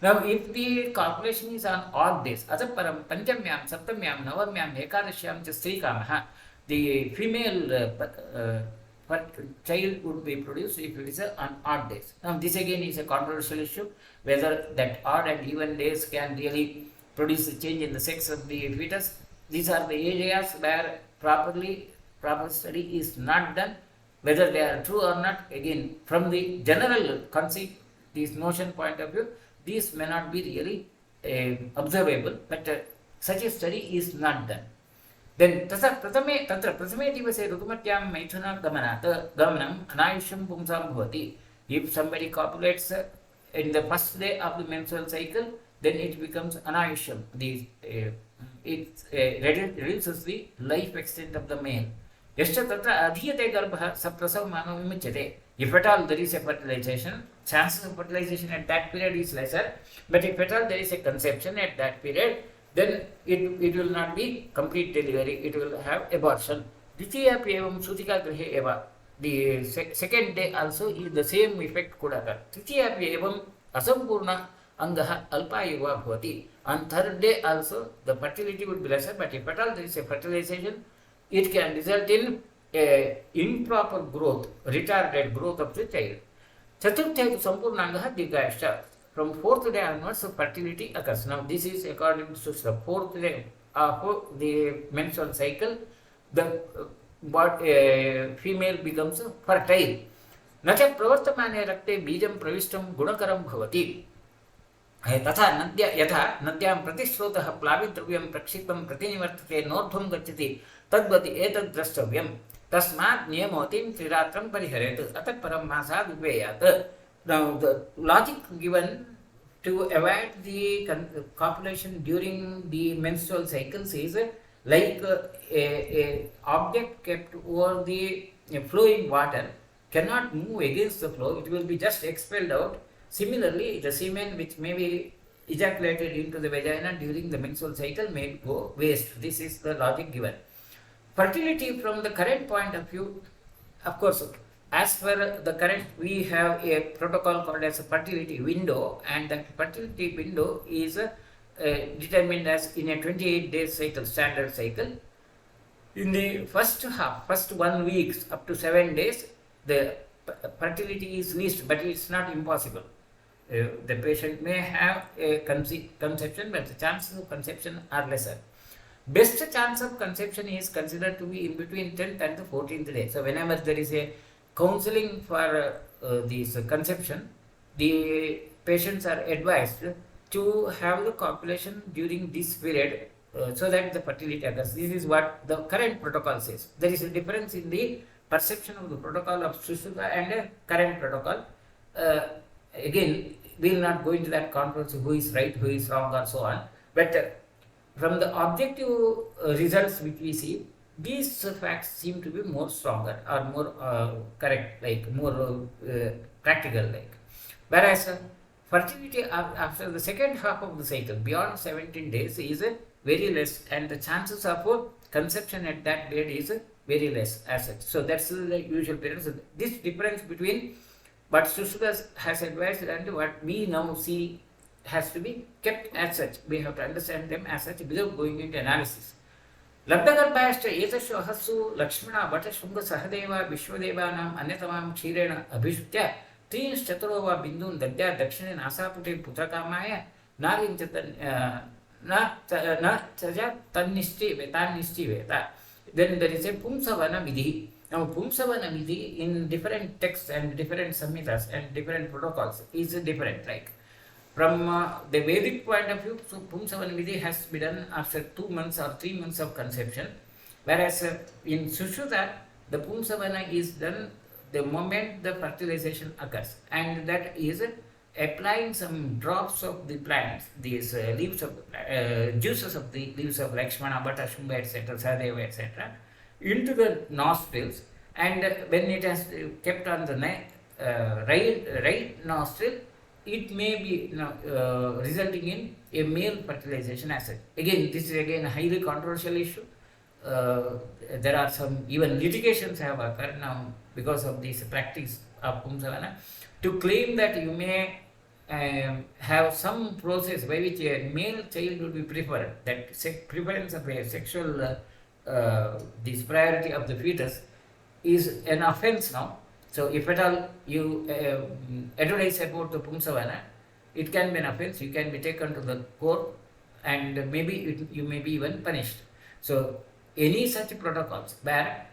Now, if the copulation is on odd days, Ataparam, Panchamyam, Saptamyam, Navamyam, Ekadashyam, Chastrikamaha, the female child would be produced if it is on odd days. Now, this again is a controversial issue, whether that odd and even days can really produce a change in the sex of the fetus. These are the areas where proper study is not done. Whether they are true or not, again, from the general conceit, this notion point of view, these may not be really observable, but such a study is not done. Then tatra pratame divase rutumatyam maithuna gamanam anayusham pumsam bhavati. If somebody copulates in the first day of the menstrual cycle, then it becomes anayusham. It reduces the life extent of the male. Yascha tatra adhiyate garbha saprasav mano vimuchyate. If at all there is a fertilization, chances of fertilization at that period is lesser, but if at all there is a conception at that period, then it will not be complete delivery, it will have abortion. Ditiya evam sutika grihe eva. The second day also is the same effect could occur. Tritiya evam asampurna angaha alpayuva bhavati. On third day also the fertility would be lesser, but if at all there is a fertilization, it can result in improper growth, retarded growth of the child. Chaturtha sampurnangaha digayascha. From 4th day onwards, fertility occurs. Now, this is according to the 4th day of the menstrual cycle, the female becomes fertile. Nacha pravartamane rakte bijam pravishtam gunakaram bhavati. तथा यथा नद्यां प्रतिश्रोतः प्लाविद्रव्यं प्रक्षिप्तं प्रतिनिवर्तते नोर्ध्वं गच्छति तद्वति एतद् द्रष्टव्यं तस्मात् नियमोतिं त्रिरात्रं परिहरेत् अतः परं मासाद् उपेयात्. Now, the logic given to avoid the copulation during the menstrual cycles is like a object kept over the flowing water cannot move against the flow, it will be just expelled out. Similarly, the semen which may be ejaculated into the vagina during the menstrual cycle may go waste. This is the logic given. Fertility from the current point of view, of course, as per the current, we have a protocol called as a fertility window, and that fertility window is determined as in a 28-day cycle, standard cycle. In the first 1 week up to 7 days, the fertility is least, but it's not impossible. The patient may have a conception, but the chances of conception are lesser. Best chance of conception is considered to be in between 10th and the 14th day. So whenever there is a counseling for this conception, the patients are advised to have the copulation during this period so that the fertility occurs. This is what the current protocol says. There is a difference in the perception of the protocol of Sushruta and current protocol. Again, we will not go into that controversy who is right, who is wrong, or so on. But from the objective results which we see, these facts seem to be more stronger or more correct, like more practical, like. Whereas fertility after the second half of the cycle, beyond 17 days, is very less, and the chances of conception at that period is very less as such. So that's the usual period. So this difference between what Sushruta has advised and what we now see has to be kept as such. We have to understand them as such without going into analysis. लब्धगर्भाश्च एतस्य अहस्सु लक्ष्मणा वटशृङ्ग सहदेव विश्वदेवानाम् अन्यतमां क्षीरेण अभिषिच्य त्रींश्चतुरो वा बिन्दून् दद्या दक्षिणे नासापुटे पुत्रकामाय नारीञ्च तन्निश्चिवेत. Then there is a Pumsavana Vidhi. Now Pumsavana Vidhi in different texts and different samhitas and different protocols is different. Like from the Vedic point of view, so Pumsavana Vidhi has to be done after 2 months or 3 months of conception, whereas in Sushruta, the Pumsavana is done the moment the fertilization occurs, and that is applying some drops of the plants, these leaves of the juices of the leaves of Lakshmana, Bhatta, Shumba, etc., Sadeva, etc., into the nostrils, and when it has kept on the right nostril, it may be resulting in a male fertilization as such. Again, this is again a highly controversial issue. There are some even litigations have occurred now because of this practice of Pumsavana, to claim that you may have some process by which a male child would be preferred, that preference of a sexual this priority of the fetus is an offense now. So if at all you advise about the Pumsavana, it can be an offense, you can be taken to the court, and maybe you may be even punished. So any such protocols where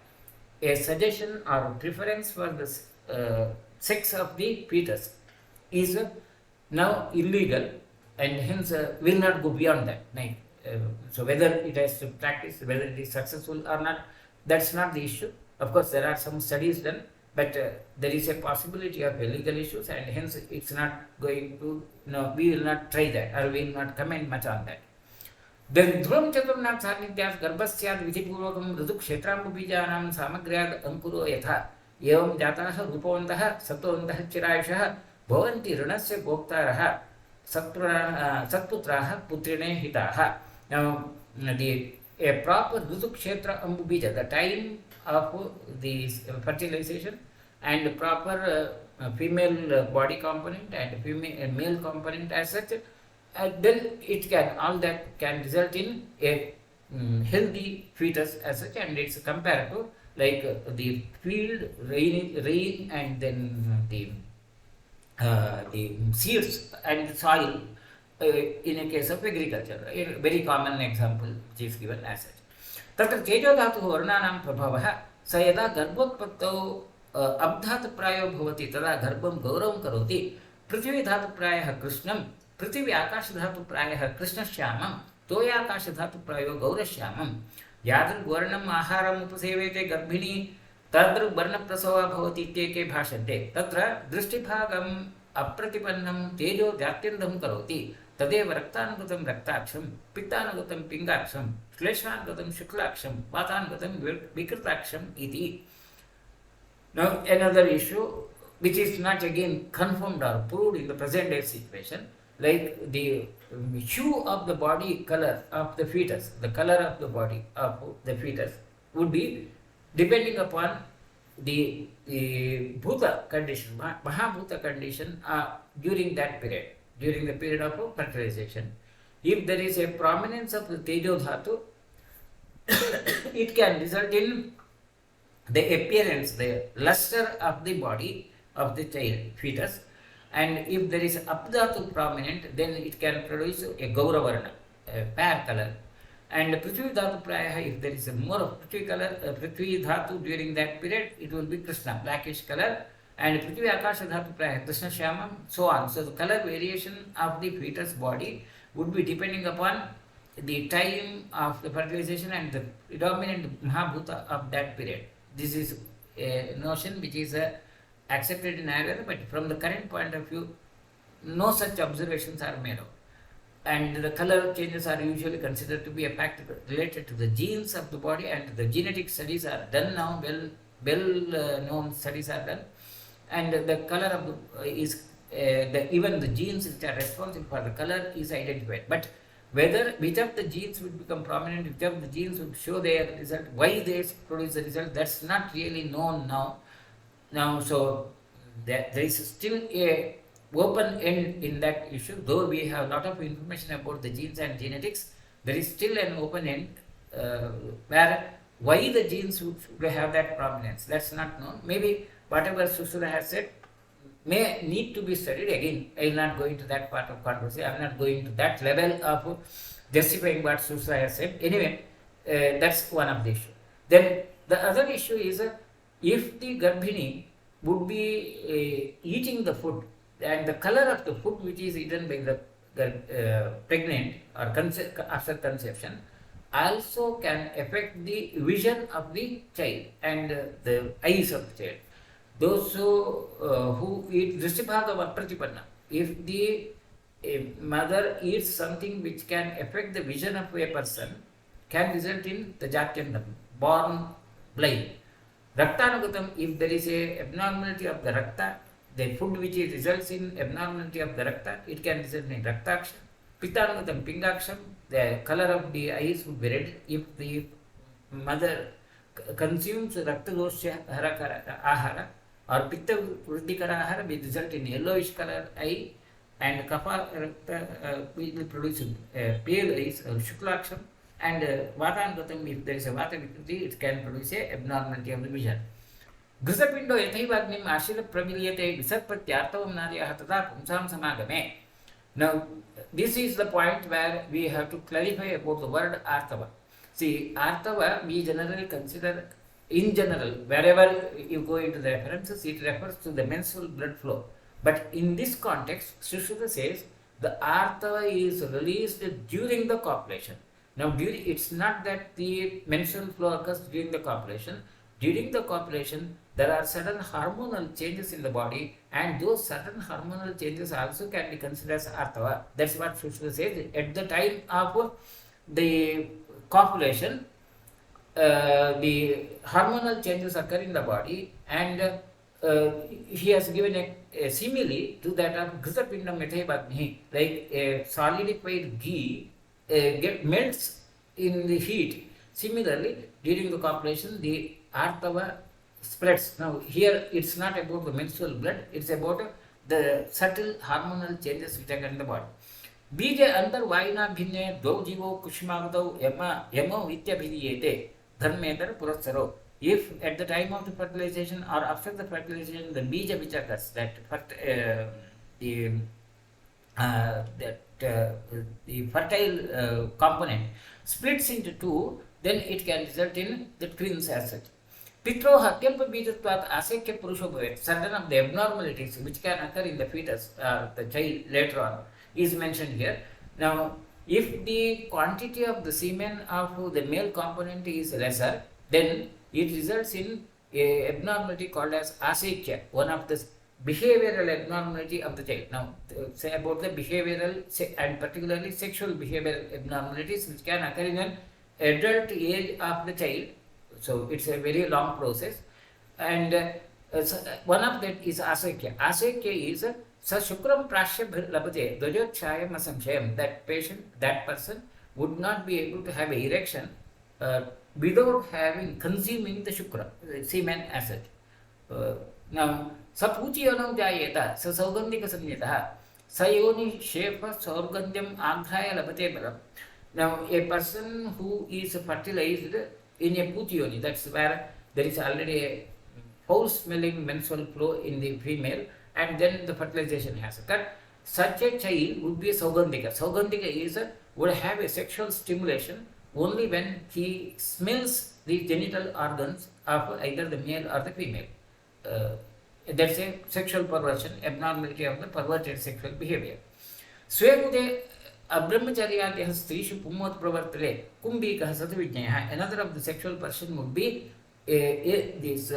a suggestion or preference for the sex of the fetus is now illegal, and hence will not go beyond that. So whether it has to practice, whether it is successful or not, that's not the issue. Of course, there are some studies done, but there is a possibility of illegal issues, and hence it's not going to, we will not try that, or we will not comment much on that. Then Dhruvam Chaturnath Sarnityas Garbhasyad Vidhipurvakam Ritu Kshetramubhijanam Samagriyad Ankuro Yatha Evam Jataha Rupavantaha Saptavantaha Chirayushaha Bhavanti Rinasya Bhoktaraha Satputraha Putrine Hitaha. Now, a proper Ritu Kshetra Ambubija, the time of the fertilization, and proper female body component and male component as such, then it can, all that can result in a healthy fetus as such, and it's compared to like the field rain and then the seeds and soil in a case of agriculture. A very common example which is given as such. तत्र तेजोधातुः वर्णानां प्रभावः स यदा गर्भोत्पत्तौ अब्धातुप्रायो भवति तदा गर्भं गौरवं करोति. पृथ्वीधातुप्रायः कृष्णं, पृथिवी आकाशधातुप्रायः कृष्णश्यामं, तोयाकाशधातुप्रायो गौरश्यामं. यादृग्वर्णम् आहारम् उपसेवेते गर्भिणी तदृग्वर्णप्रसवः भवति इत्येके भाषन्ते. तत्र दृष्टिभागम् अप्रतिपन्नं तेजो जात्यन्तं करोति. तदेव रक्तानुगतं रक्ताक्षं, पित्तानुगतं पिङ्गाक्षं, श्लेष्मानुगतं शुक्लाक्षं, वातानुगतं विकृताक्षं इति. Now another issue which is not again confirmed or proved in the present day situation, like the hue of the body color of the fetus, the color of the body of the fetus would be depending upon the Bhuta condition, Mahabhuta condition during that period, during the period of fertilization. If there is a prominence of the Tejo Dhatu, it can result in the appearance, the luster of the body of the child, fetus. And if there is Apdhatu prominent, then it can produce a Gauravarna, a pear color. And Prithvi Dhatu Prayaha, if there is a more of Prithvi color, Prithvi Dhatu during that period, it will be Krishna, blackish color. And Prithvi Akasha Dhatu Prayaha, Krishna Shyamam, so on. So the color variation of the fetus body would be depending upon the time of the fertilization and the predominant Mahabhuta of that period. This is a notion which is accepted in Ayurveda, but from the current point of view, no such observations are made of. And the color changes are usually considered to be a fact related to the genes of the body, and the genetic studies are done now, well known studies are done, and the color of is even the genes which are responsible for the color is identified. But whether which of the genes would become prominent, which of the genes would show their result, why they produce the result, that's not really known now. So there is still a open end in that issue. Though we have a lot of information about the genes and genetics, there is still an open end where why the genes would have that prominence, that's not known. Maybe whatever Susura has said may need to be studied. Again, I will not go into that part of controversy. I am not going to that level of justifying what Susura has said. Anyway, that's one of the issue. Then the other issue is if the Garbhini would be eating the food, and the color of the food which is eaten by the pregnant or after conception also can affect the vision of the child and the eyes of the child. Those who eat Drishtibhaga Pratipanna, if the mother eats something which can affect the vision of a person, can result in the Jatyandam, born blind. Raktanugatam, if there is a abnormality of the Rakta, the food which results in abnormality of the Rakta, it can result in Raktaksha. Pittanugatam, Pingaksham, the color of the eyes would be red. If the mother consumes Raktadosya Ahara or Pitta Vruddhikara Ahara, will result in yellowish color eye, and Kapha will produce pale eyes or Shuklaksham. And Vatangatam, if there is a Vata Vikriti, it can produce a abnormality of the vision. Ghisapindo yathaivagnим ashila pramilyate visarpratyartavam naryah tata pumsam samagame. Now, this is the point where we have to clarify about the word artava. See, artava we generally consider, in general, wherever you go into the references, it refers to the menstrual blood flow. But in this context, Sushruta says the artava is released during the copulation. Now, it's not that the menstrual flow occurs during the copulation. During the copulation, there are certain hormonal changes in the body, and those certain hormonal changes also can be considered as artava. That's what Sushruta says. At the time of the copulation, the hormonal changes occur in the body, and he has given a simile to that of Ghisapindam Methebagni, like a solidified ghee melts in the heat. Similarly, during the copulation, the artava spreads. Now, here it's not about the menstrual blood, it's about the subtle hormonal changes which occur in the body. Bija antar vaina bhinne dau jivo kushmagdau yamo vityabhidiyete dharmedar puratsaro. If at the time of the fertilization or after the fertilization, the bija which occurs, the fertile component splits into two, then it can result in the twins as such. Pitro hatyampa bijatvat asekya purusho bhavet. Certain of the abnormalities which can occur in the fetus, the child later on, is mentioned here. Now, if the quantity of the semen of the male component is lesser, then it results in a abnormality called as asekya, one of the behavioral abnormality of the child. Now, say about the behavioral and particularly sexual behavioral abnormalities which can occur in an adult age of the child. So, it's a very long process, and one of that is asekya. Asekya is sa shukram prashya labate dvajotchayam asamshayam. That person would not be able to have an erection without consuming the shukra, semen as such. Now, sapuchiyonam jayeta sa saugandhika samyatah sayoni shefa saurgandhyam aghraya labate balam. Now, a person who is fertilized in a putyoni, that's where there is already a foul-smelling menstrual flow in the female, and then the fertilization has occurred. Such a child would be a Saugandhika. Saugandhika would have a sexual stimulation only when he smells the genital organs of either the male or the female. That's a sexual perversion, abnormality of the perverted sexual behavior. Swekude Abramacharyadeha Strishu Pumot Pravartale Kumbika Satavijnaya. Another of the sexual person would be this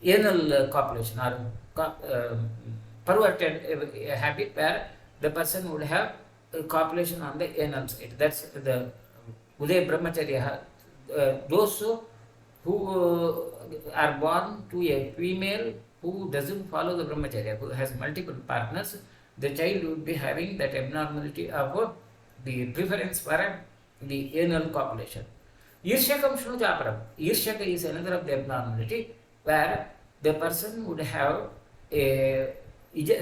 anal copulation or perverted habit where the person would have copulation on the anal side. That's the Uday Brahmacharya. Those who are born to a female who doesn't follow the Brahmacharya, who has multiple partners, the child would be having that abnormality of the preference for the anal copulation. Irshakam Shnujaparam. Irshaka is another of the abnormality where the person would have a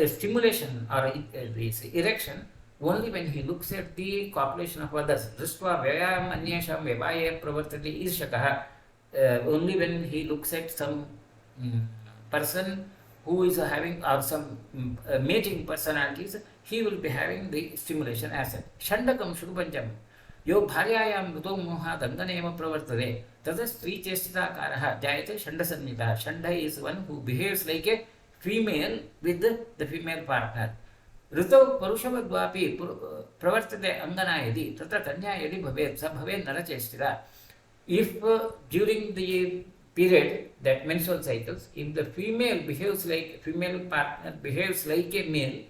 stimulation or this erection only when he looks at the copulation of others. Dristva Vyayam Anyasham Vyavaya Pravartati Irshakaha. Only when he looks at some person who is having or some mating personalities, he will be having the stimulation as a Shandakam Shrupanjam. Yo Bharyayam Mruto Moha Danganema Pravartade. Tata Stri Chestita Jayate Shandasannita. Shanda is one who behaves like a female with the female partner. Rito Parushavadvapi Pravartade Anganayadi. Tata Kanyayadi Bhavet Sabhave Narachestira. If during the period that menstrual cycles, if the female partner behaves like a male,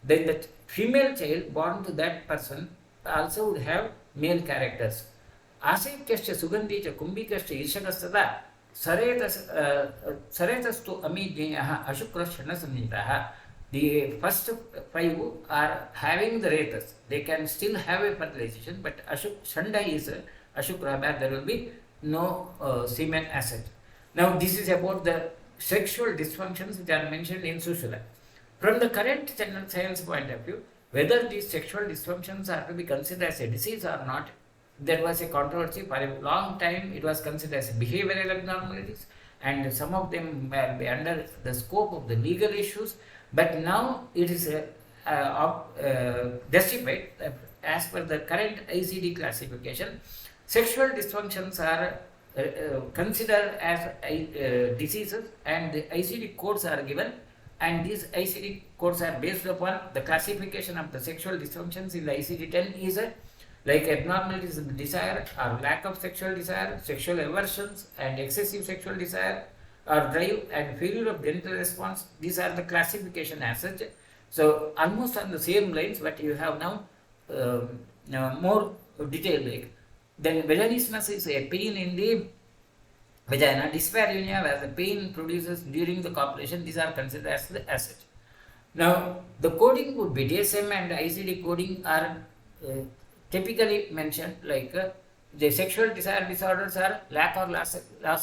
then that female child born to that person also would have male characters. Asetyascha Sugandhicha Kumbhikascha Irshakastada Saretastu Amijnayaha Ashukrashonitasharira. The first 5 are having the ratas. They can still have a fertilization, but Shanda is Ashukra, where there will be no semen asset. Now this is about the sexual dysfunctions which are mentioned in Sushila. From the current general science point of view, whether these sexual dysfunctions are to be considered as a disease or not, there was a controversy. For a long time it was considered as behavioral abnormalities, and some of them were under the scope of the legal issues, but now it is justified as per the current ICD classification. Sexual dysfunctions are considered as diseases, and the ICD codes are given, and these ICD codes are based upon the classification of the sexual dysfunctions in the ICD-10 is like abnormalities in the desire or lack of sexual desire, sexual aversions and excessive sexual desire or drive, and failure of genital response. These are the classification as such. So almost on the same lines, but you have now more detailed like. Then vaginismus is a pain in the vagina. Dyspareunia, where the pain produces during the copulation. These are considered as the asset. Now the coding would be DSM and ICD coding are typically mentioned like the sexual desire disorders are lack or loss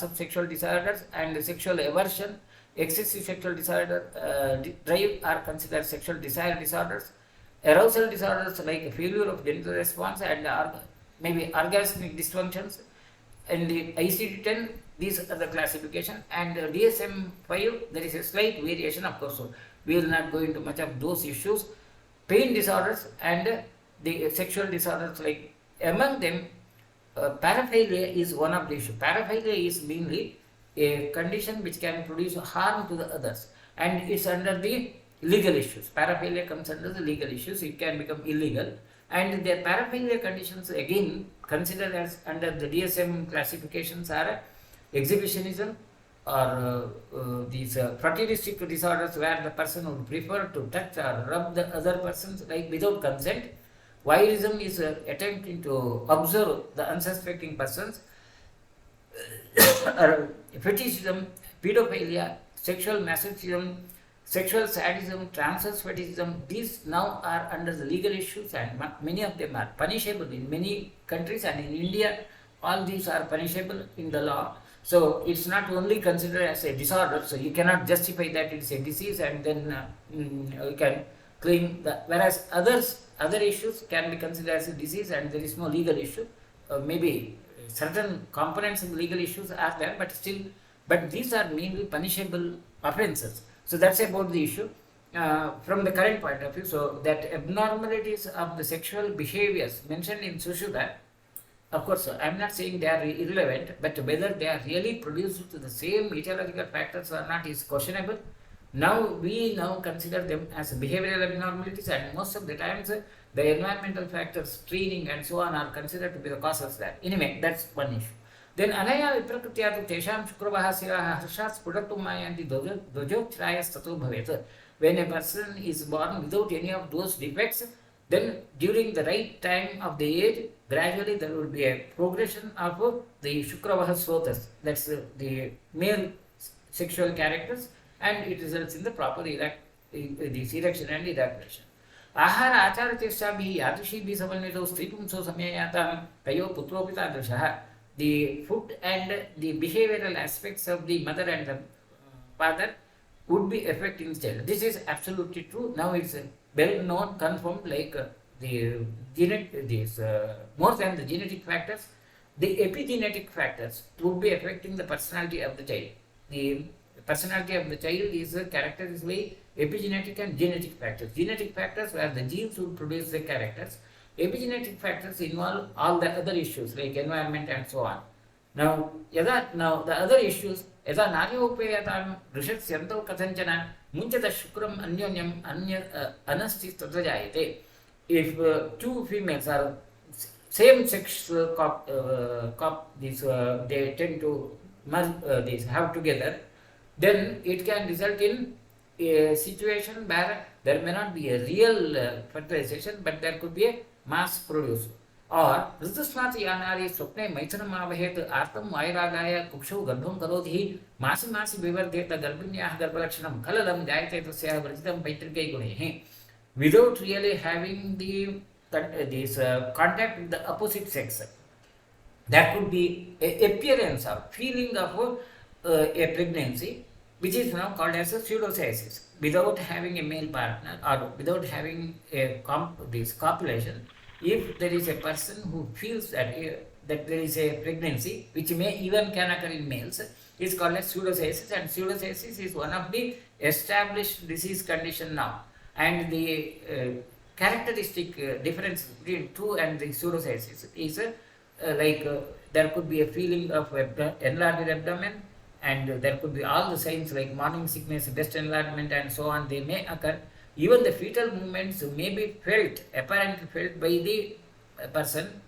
of sexual desires, and the sexual aversion, excessive sexual disorder, drive are considered sexual desire disorders. Arousal disorders like failure of genital response and maybe orgasmic dysfunctions. In the ICD-10, these are the classification, and DSM-5, there is a slight variation, of course, so we will not go into much of those issues. Pain disorders and the sexual disorders, like among them, paraphilia is one of the issues. Paraphilia is mainly a condition which can produce harm to the others, and it's under the legal issues. Paraphilia comes under the legal issues, it can become illegal. And the paraphilia conditions again considered as under the DSM classifications are exhibitionism or these fraternistic disorders where the person would prefer to touch or rub the other persons like without consent. Voyeurism is attempting to observe the unsuspecting persons. Fetishism, pedophilia, sexual masochism, sexual sadism, transverse fetishism, these now are under the legal issues, and many of them are punishable in many countries, and in India all these are punishable in the law. So it's not only considered as a disorder, so you cannot justify that it's a disease and then you can claim that, whereas other issues can be considered as a disease and there is no legal issue. Maybe certain components of legal issues are there, but still, but these are mainly punishable offences. So that's about the issue from the current point of view. So that abnormalities of the sexual behaviors mentioned in Sushruta, of course, I'm not saying they are irrelevant, but whether they are really produced to the same etiological factors or not is questionable. Now we now consider them as behavioral abnormalities, and most of the times the environmental factors, training and so on are considered to be the causes there. Anyway, that's one issue. Then anaya viprakrutya tu tesham shukravaha siraha harshat spudaktum mayanti dojochrayas tato bhavet. When a person is born without any of those defects, then during the right time of the age, gradually there will be a progression of the Shukravaha Srotas, that's the male sexual characters, and it results in the proper this erection and ejaculation. आहार आचारचेष्टाभिः यादृशीभिः समन्वितौ स्त्रीपुंसो समययातां तयोः पुत्रोऽपि तादृशः. The food and the behavioral aspects of the mother and the father would be affecting the child. This is absolutely true. Now it's well known, confirmed, like more than the genetic factors, the epigenetic factors would be affecting the personality of the child. The personality of the child is characterized by epigenetic and genetic factors. Genetic factors where the genes would produce the characters. Epigenetic factors involve all the other issues like environment and so on. Now the other issues, यदा नार्योपेयतां ऋषत्स्यन्तौ कथञ्चन मुञ्चत शुक्रम् अन्योन्यम् अनस्ति तत्र जायते. If two females are same sex they tend to have together, then it can result in a situation where there may not be a real fertilization, but there could be a mass produce. और ऋतुस्नात यानारी स्वप्ने मैथुनम् आवहेत् आर्तं वायुरागाय कुक्षौ गर्भं करोति मासि मासि विवर्धेत गर्भिण्याः गर्भलक्षणं खललं जायते तस्याः वर्जितं पैतृकै गुणैः. Without really having this contact with the opposite sex, there could be a appearance or feeling of a pregnancy, which is now called as a pseudocyesis. Without having a male partner or without having this copulation, if there is a person who feels that there is a pregnancy, which may even can occur in males, is called as pseudocyesis, and pseudocyesis is one of the established disease condition now. And the characteristic difference between true and the pseudocyesis is there could be a feeling of enlarged abdomen, and there could be all the signs like morning sickness, breast enlargement and so on, they may occur. Even the fetal movements may be apparently felt by the person,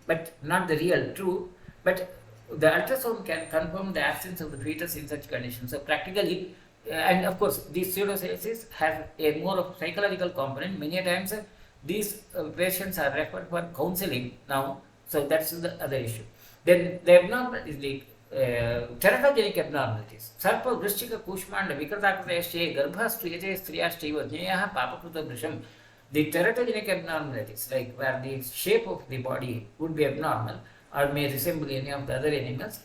but not the real true. But the ultrasound can confirm the absence of the fetus in such conditions. So practically, and of course, these pseudocyesis have a more of psychological component. Many times, these patients are referred for counseling now. So that's the other issue. Then the abnormal is the teratogenic abnormalities. Sarpa, Vrishchika, Kushmanda, Vikratakratayashe, Garbhastriyate, Striyashtiva, Jnayaha, Papakruta Vrisham. The teratogenic abnormalities, like where the shape of the body would be abnormal or may resemble any of the other animals,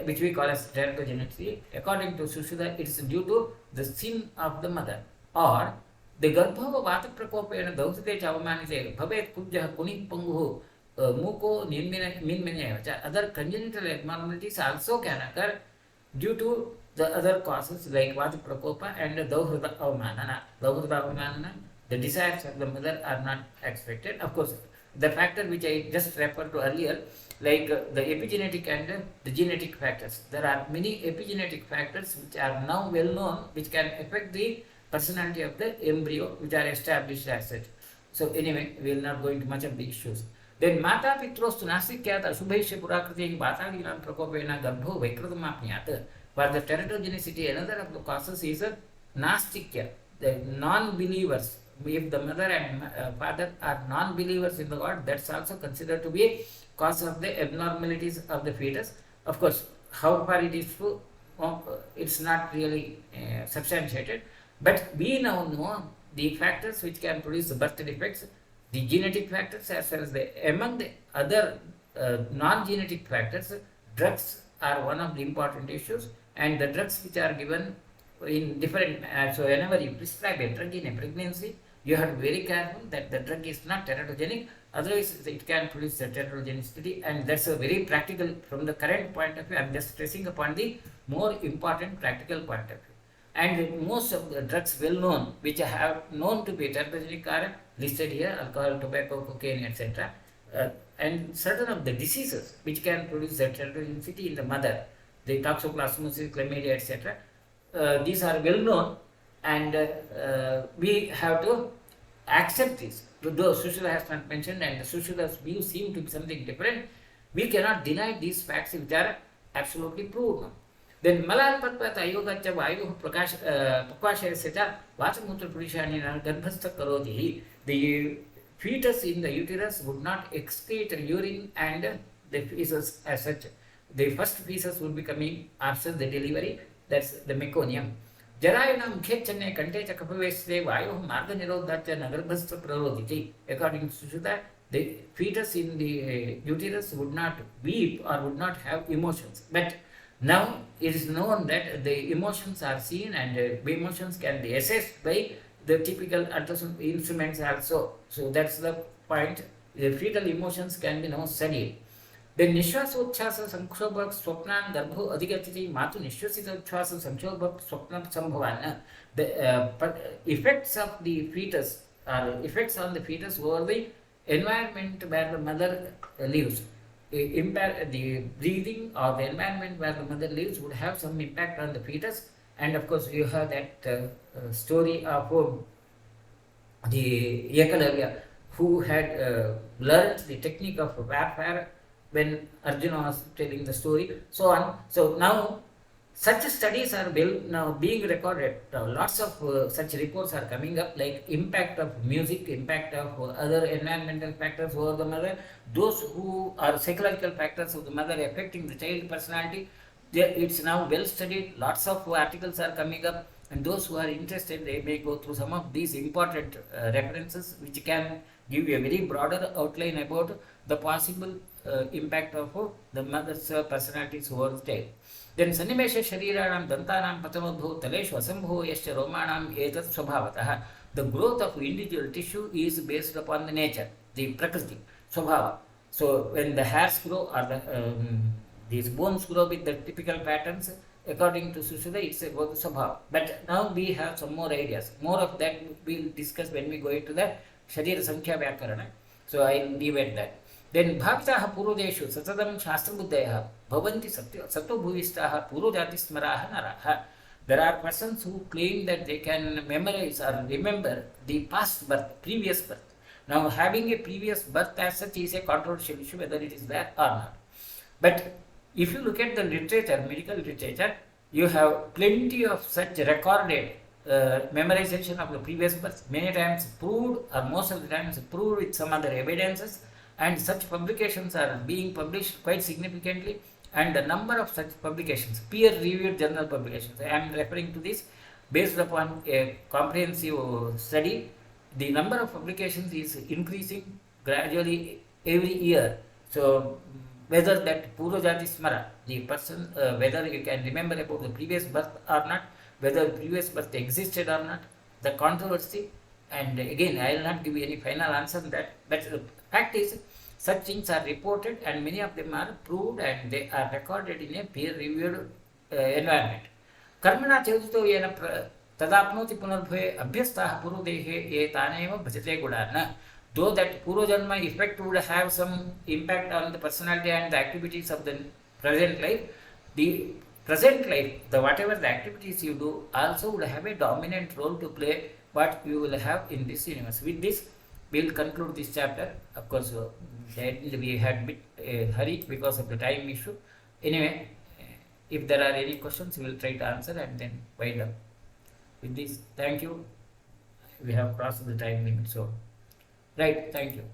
which we call as teratogenicity, according to Sushruta, it is due to the sin of the mother. Or the Garbhava Vata Prakopena, Dausate Chavamanite, Bhavet Pujja, Kuni Pangu, Muko, Minmene, other congenital abnormalities also can occur due to the other causes like Vata Prakopa and Dauhrata Avamanana. Dauhrata Avamanana, the desires of the mother are not expected. Of course, the factor which I just referred to earlier, like the epigenetic and the genetic factors. There are many epigenetic factors which are now well known, which can affect the personality of the embryo, which are established as such. So anyway, we will not go into much of the issues. Then Mata Pitrostu Nasikyat Ashubhaisha Purakriti Bataginan Prokopena Garbho Vaikratamapnyat. For the teratogenicity, another of the causes is a Nastikya, the non-believers. If the mother and father are non-believers in the God, that's also considered to be a cause of the abnormalities of the fetus. Of course, how far it is true, it's not really substantiated. But we now know the factors which can produce the birth defects, the genetic factors as well as among the other non-genetic factors, drugs are one of the important issues, and the drugs which are given in different, so whenever you prescribe a drug in a pregnancy, you have to be very careful that the drug is not teratogenic Otherwise, it can produce a heterogeneity, and that's a very practical from the current point of view. I'm just stressing upon the more important practical point of view. And most of the drugs well known, which have known to be teratogenic, are listed here: alcohol, tobacco, cocaine, etc. And certain of the diseases which can produce that heterogeneity in the mother, the toxoplasmosis, chlamydia, etc. These are well known, and we have to accept this. Though Sushila has not mentioned, and Sushila's view seem to be something different, we cannot deny these facts which are absolutely proven. Then Malalpatpat Ayogacha Vayu Prakashaseta Vasamutra Purishani Garbhastha Karoti. The fetus in the uterus would not excrete urine and the feces as such. The first feces would be coming after the delivery, that's the meconium. Jarayana Mukhe Kante Chakapaveste Vayu Marga Nirodhacha Nagarbhastha Praroditi. According to Sushruta, the fetus in the uterus would not weep or would not have emotions. But now it is known that the emotions are seen, and emotions can be assessed by the typical ultrasound instruments also. So that's the point. The fetal emotions can be now studied. The Nishwasochasa Sankhobhak Swapnan Garbho Adhigachiti Matu Nishwasitochasa Sankhobhak Swapnam Sambhavana. The effects of the fetus are effects on the fetus over the environment where the mother lives. Impact the breathing or the environment where the mother lives would have some impact on the fetus. And of course, you have that story of the Ekalavya, who had learned the technique of warfare when Arjuna was telling the story, so on. So now such studies are now being recorded. Now, lots of such reports are coming up, like impact of music, impact of other environmental factors over the mother, those who are psychological factors of the mother affecting the child personality. It's now well studied. Lots of articles are coming up, and those who are interested, they may go through some of these important references, which can give you a very broader outline about the possible impact of the mother's personalities over the child. Then Sannimesha Shariranam Dantanam Patamabho Taleshu Asambho Yascha Romanam Etat Swabhavatah. The growth of individual tissue is based upon the nature, the Prakriti, Swabhava. So when the hairs grow or these bones grow with the typical patterns, according to Sushruta, it's about the Swabhava. But now we have some more ideas. More of that we'll discuss when we go into the Sharira Sankhya Vyakarana. So I'll leave at that. Then Bhavitaha Purudeshu Satadam Shastrabuddhaya Bhavanti Sattva Purujati Smaraha Naraha. There are persons who claim that they can memorize or remember the past birth, previous birth. Now, having a previous birth as such is a controversial issue, whether it is there or not. But if you look at the literature, medical literature, you have plenty of such recorded memorization of the previous birth, many times proved, or most of the times proved with some other evidences, and such publications are being published quite significantly, and the number of such publications, peer-reviewed journal publications, I am referring to this based upon a comprehensive study. The number of publications is increasing gradually every year. So whether that Purujati Smara, the person, whether you can remember about the previous birth or not, whether previous birth existed or not, the controversy, and again I will not give you any final answer on that, but the fact is such things are reported, and many of them are proved, and they are recorded in a peer-reviewed environment. Karmana Chedito Yena Tadapnoti Punarbhe Abhyastah Purudehe Yetaneva Bhajate Gudana. Though that Purojanma effect would have some impact on the personality and the activities of the present life, the present life, the whatever the activities you do, also would have a dominant role to play what you will have in this universe. With this, we will conclude this chapter. Of course, we had bit hurry because of the time issue. Anyway, if there are any questions, we will try to answer and then wind up. With this, thank you. We have crossed the time limit, so right. Thank you.